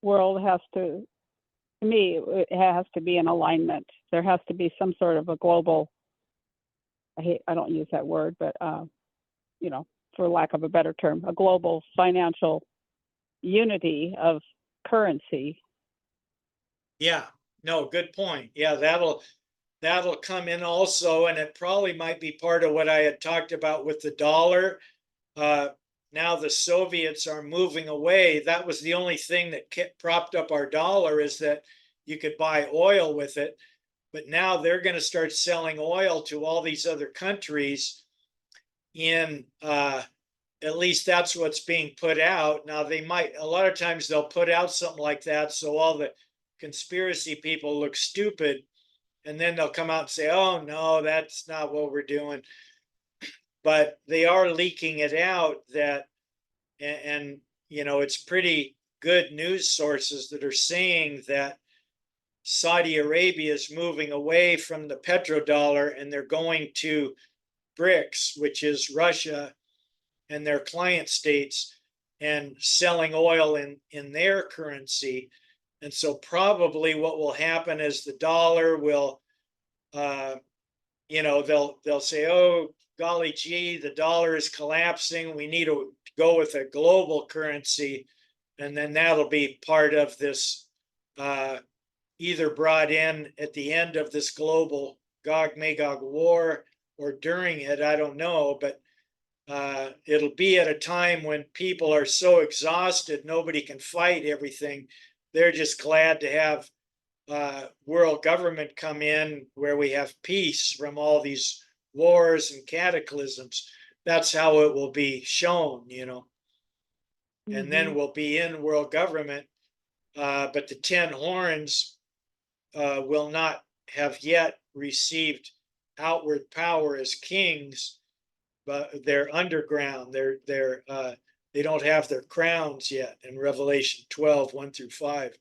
world has to me, it has to be in alignment. There has to be some sort of a global, I don't use that word, but, for lack of a better term, a global financial unity of currency. Yeah, no, good point. Yeah, that'll come in also, and it probably might be part of what I had talked about with the dollar. Now the Soviets are moving away. That was the only thing that propped up our dollar, is that you could buy oil with it. But now they're going to start selling oil to all these other countries in, at least that's what's being put out. Now a lot of times they'll put out something like that so all the conspiracy people look stupid, and then they'll come out and say, oh no, that's not what we're doing. But they are leaking it out that, and it's pretty good news sources that are saying that Saudi Arabia is moving away from the petrodollar and they're going to BRICS, which is Russia and their client states, and selling oil in their currency. And so probably what will happen is the dollar will, they'll say, oh, golly gee, the dollar is collapsing. We need to go with a global currency. And then that'll be part of this, either brought in at the end of this global Gog Magog war or during it, I don't know. But it'll be at a time when people are so exhausted, nobody can fight everything. They're just glad to have world government come in where we have peace from all these wars and cataclysms. That's how it will be shown, and then we'll be in world government. But the 10 horns will not have yet received outward power as kings, but they're underground. They don't have their crowns yet in Revelation 12, 1-5.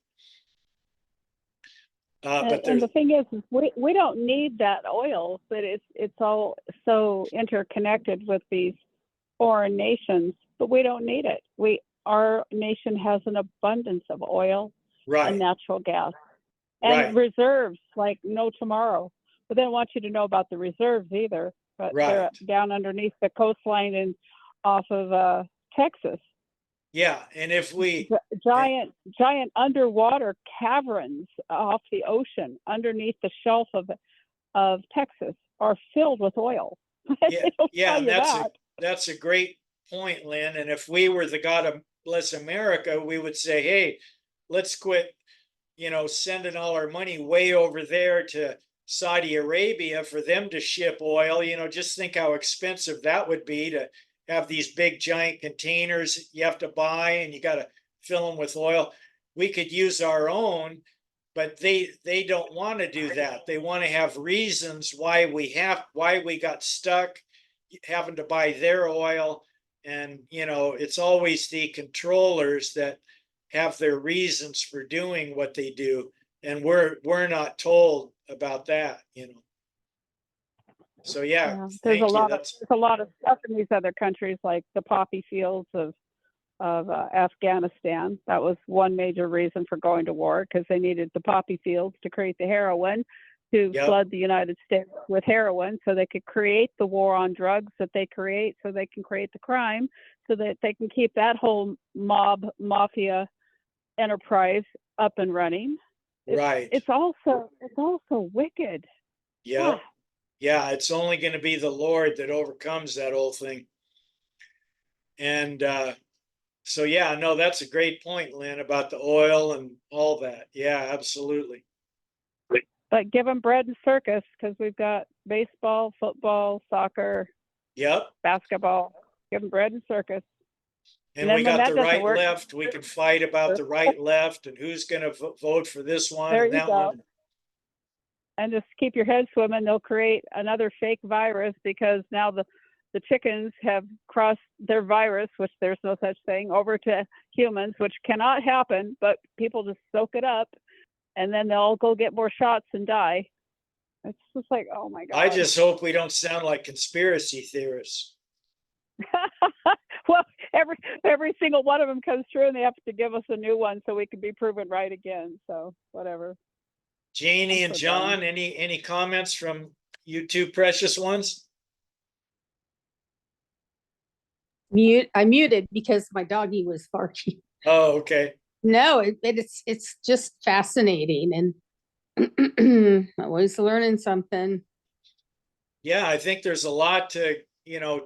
And the thing is we don't need that oil, but it's all so interconnected with these foreign nations, but we don't need it. Our nation has an abundance of oil and natural gas and reserves like no tomorrow. But they don't want you to know about the reserves either, but they're down underneath the coastline and off of Texas. Yeah, and if we giant underwater caverns off the ocean underneath the shelf of Texas are filled with oil. That's a great point, Lynn. And if we were the God of Bless America, we would say, hey, let's quit, sending all our money way over there to Saudi Arabia for them to ship oil. Just think how expensive that would be to have these big giant containers you have to buy, and you got to fill them with oil. We could use our own, but they don't want to do that. They want to have reasons why we got stuck having to buy their oil. And it's always the controllers that have their reasons for doing what they do, and we're not told about that. So yeah, Yeah, thank you. That's there's a lot of stuff in these other countries, like the poppy fields of Afghanistan. That was one major reason for going to war, because they needed the poppy fields to create the heroin, to Yep. flood the United States with heroin, so they could create the war on drugs that they create, so they can create the crime, so that they can keep that whole mafia enterprise up and running. right. It's also wicked. Yeah. Ah. Yeah. It's only going to be the Lord that overcomes that whole thing. And so, yeah, no, that's a great point, Lynn, about the oil and all that. Yeah, absolutely. But give them bread and circus, because we've got baseball, football, soccer, Yep. basketball. Give them bread and circus. And then we when got that the doesn't right work, left. We can fight about the right left and who's going to vote for this one there and you that go. one. And just keep your head swimming. They'll create another fake virus, because now the chickens have crossed their virus, which there's no such thing, over to humans, which cannot happen, but people just soak it up, and then they'll go get more shots and die. It's just like, oh my God. I just hope we don't sound like conspiracy theorists. Well, every single one of them comes true, and they have to give us a new one so we can be proven right again. So whatever. Janie I'm and so John, done. any comments from you two precious ones? I muted because my doggy was barking. Oh, okay. No, it's just fascinating, and always learning something. Yeah, I think there's a lot to,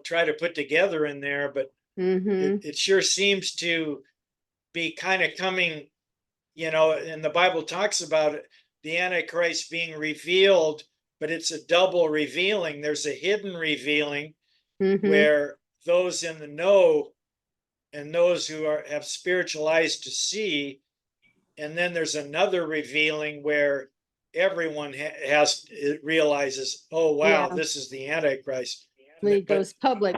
try to put together in there, but Mm-hmm. it sure seems to be kind of coming, and the Bible talks about it, the Antichrist being revealed, but it's a double revealing. There's a hidden revealing Mm-hmm. where those in the know and those who have spiritual eyes to see, and then there's another revealing where everyone realizes, oh wow, Yeah. this is the Antichrist. When it But goes public,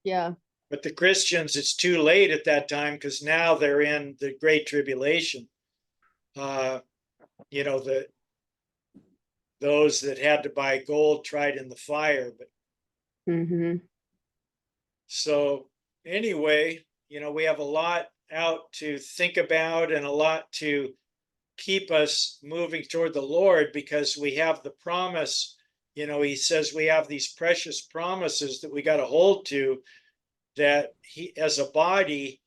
yeah. but the Christians, it's too late at that time, because now they're in the Great Tribulation. Those that had to buy gold tried in the fire. But Mm-hmm. so anyway, we have a lot out to think about and a lot to keep us moving toward the Lord, because we have the promise. He says we have these precious promises that we got to hold to, that he, as a body,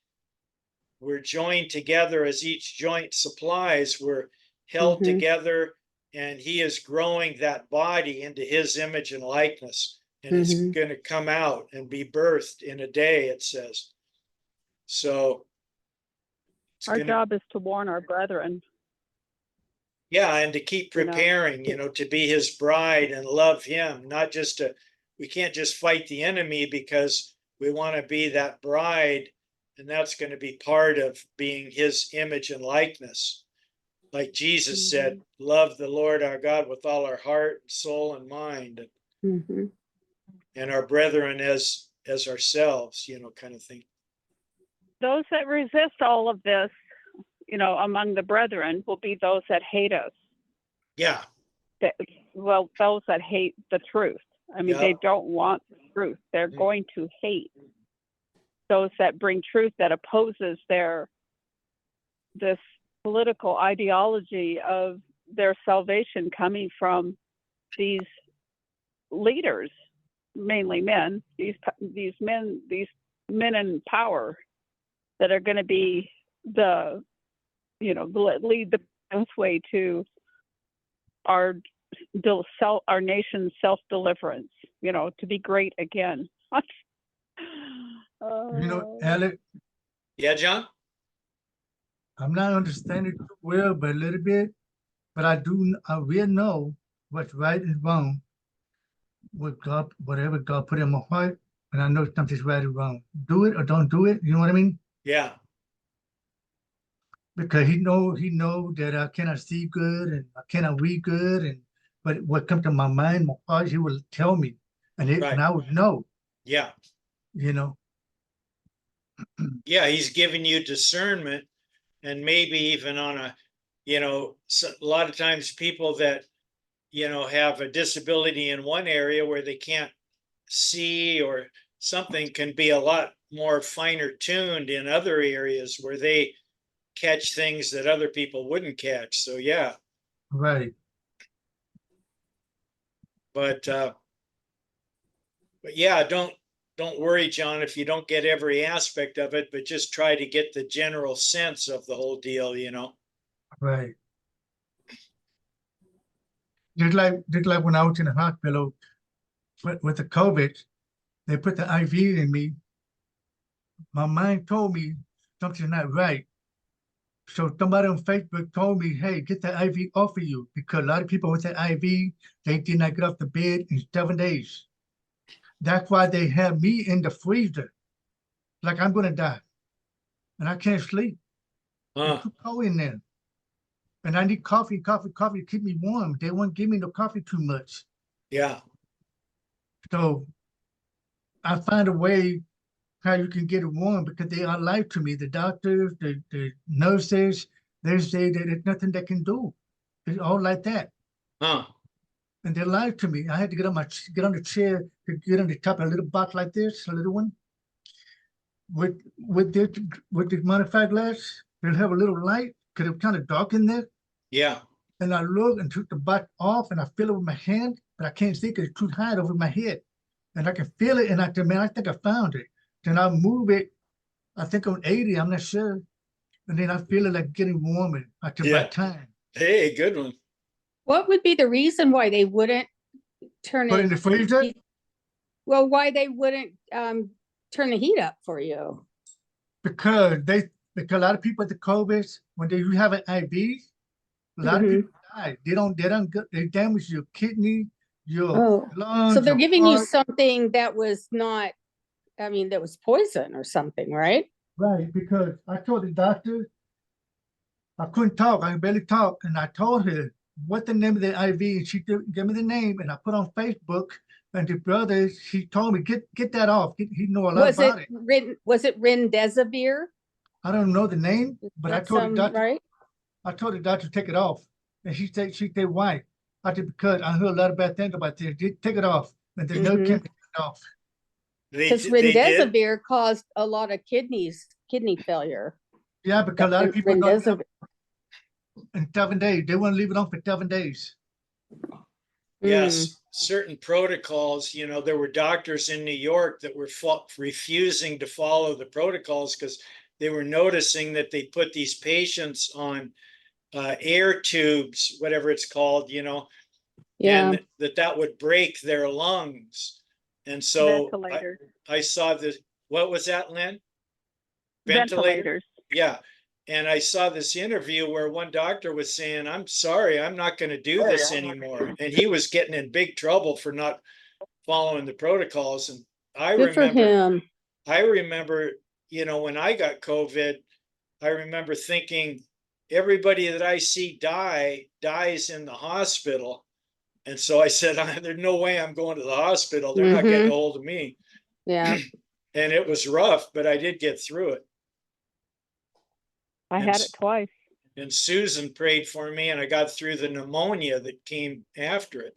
we're joined together as each joint supplies, we're held Mm-hmm. together, and he is growing that body into his image and likeness. And it's Mm-hmm. going to come out and be birthed in a day, it says. So Our job is to warn our brethren. yeah, and to keep preparing, to be his bride and love him, not just we can't just fight the enemy, because we want to be that bride, and that's going to be part of being his image and likeness. Like Jesus said, love the Lord our God with all our heart, soul, and mind, Mm-hmm. and our brethren as ourselves, kind of thing. Those that resist all of this, among the brethren, will be those that hate us. Yeah. Those that hate the truth. I mean, They don't want the truth. They're going to hate those that bring truth, that opposes this political ideology of their salvation coming from these leaders, mainly men, these men in power, that are going to be lead the pathway to our nation's self-deliverance, to be great again. Alec, Yeah, John? I'm not understanding too well, but a little bit, but I will know what's right and wrong with God, whatever God put in my heart, and I know something's right or wrong. Do it or don't do it, you know what I mean? Yeah. Because he know that I cannot see good and I cannot read good, but what comes to my mind, my heart, he will tell me, and I would know. Yeah. Yeah, he's giving you discernment, and maybe even on a lot of times people that have a disability in one area where they can't see or something, can be a lot more finer tuned in other areas where they catch things that other people wouldn't catch. So yeah, Right. but yeah, don't worry, John, if you don't get every aspect of it, but just try to get the general sense of the whole deal. Right. Just like when I was in the hospital with the COVID, they put the IV in me. My mind told me something's not right. So somebody on Facebook told me, hey, get the IV off of you, because a lot of people with the IV, they did not get off the bed in 7 days. That's why they have me in the freezer. Like I'm gonna die. And I can't sleep. It's too cold in there. And I need coffee to keep me warm. They won't give me no coffee too much. Yeah. So I find a way how you can get it warm, because they are life to me. The doctors, the nurses, they say that there's nothing they can do. It's all like that. And they lied to me. I had to get on the chair to get on the top of a little box like this, a little one. With the magnifying glass, they'll have a little light because it's kind of dark in there. Yeah. And I look and took the box off, and I feel it with my hand, but I can't see because it's too high over my head. And I can feel it, and I said, man, I think I found it. Then I move it, I think on 80, I'm not sure. And then I feel it like getting warmer at the right time. Hey, good one. What would be the reason why they wouldn't turn Put in the freezer? Well, why they wouldn't turn the heat up for you? Because a lot of people with the COVID, when you have an IV, a lot of people die. They damage your kidney, your lungs. So they're your giving you heart. something that was not, that was poison or something, right? Right, because I told the doctor I couldn't talk. I could barely talk. And I told her what the name of the IV, and she gave me the name, and I put on Facebook. And the brother, he told me, get that off. He know a lot about it. Was it Remdesivir? I don't know the name, but I told the doctor, right? I told the doctor to take it off. And she said, why? I said, because I heard a lot of bad things about this. Take it off. And the nurse came to take it off. Because Remdesivir caused a lot of kidney failure. Yeah, because a lot of people don't in 7 days. They want to leave it on for 7 days. Yes, certain protocols, there were doctors in New York that were refusing to follow the protocols because they were noticing that they put these patients on air tubes, whatever it's called, and that would break their lungs. And so I saw this. What was that, Lynn? Ventilators. Yeah. And I saw this interview where one doctor was saying, I'm sorry, I'm not going to do this anymore. And he was getting in big trouble for not following the protocols. And I remember, when I got COVID, I remember thinking everybody that I see dies in the hospital. And so I said, there's no way I'm going to the hospital. They're not getting a hold of me. Yeah. And it was rough, but I did get through it. I had it twice. And Susan prayed for me, and I got through the pneumonia that came after it.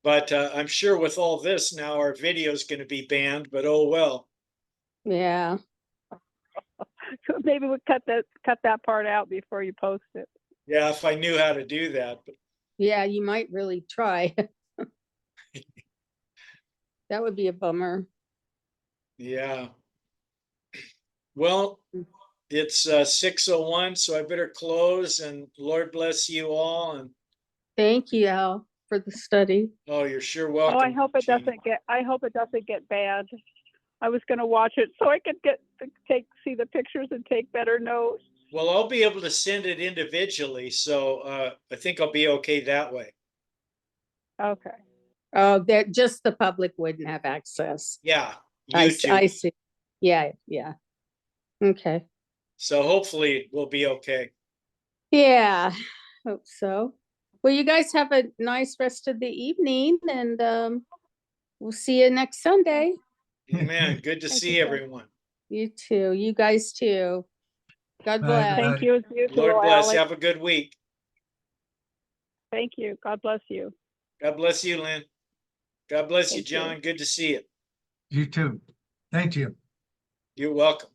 But I'm sure with all this now, our video is going to be banned, but oh well. Yeah. So maybe we'll cut that part out before you post it. Yeah, if I knew how to do that. But... Yeah, you might really try. That would be a bummer. Yeah. Well, it's 6:01, so I better close, and Lord bless you all. And thank you, Al, for the study. Oh, you're sure welcome. Oh, I hope it doesn't get banned. I was going to watch it so I could see the pictures and take better notes. Well, I'll be able to send it individually, so I think I'll be okay that way. Okay. Oh, that just the public wouldn't have access. Yeah, I YouTube. see. Yeah. Okay. So hopefully we'll be okay. Yeah, hope so. Well, you guys have a nice rest of the evening, and we'll see you next Sunday. Amen. Good to see everyone. You too. You guys too. God bless. Thank you. Lord bless. Have a good week. Thank you. God bless you. God bless you, Lynn. God bless you, Thank you. John. Good to see you. You too. Thank you. You're welcome.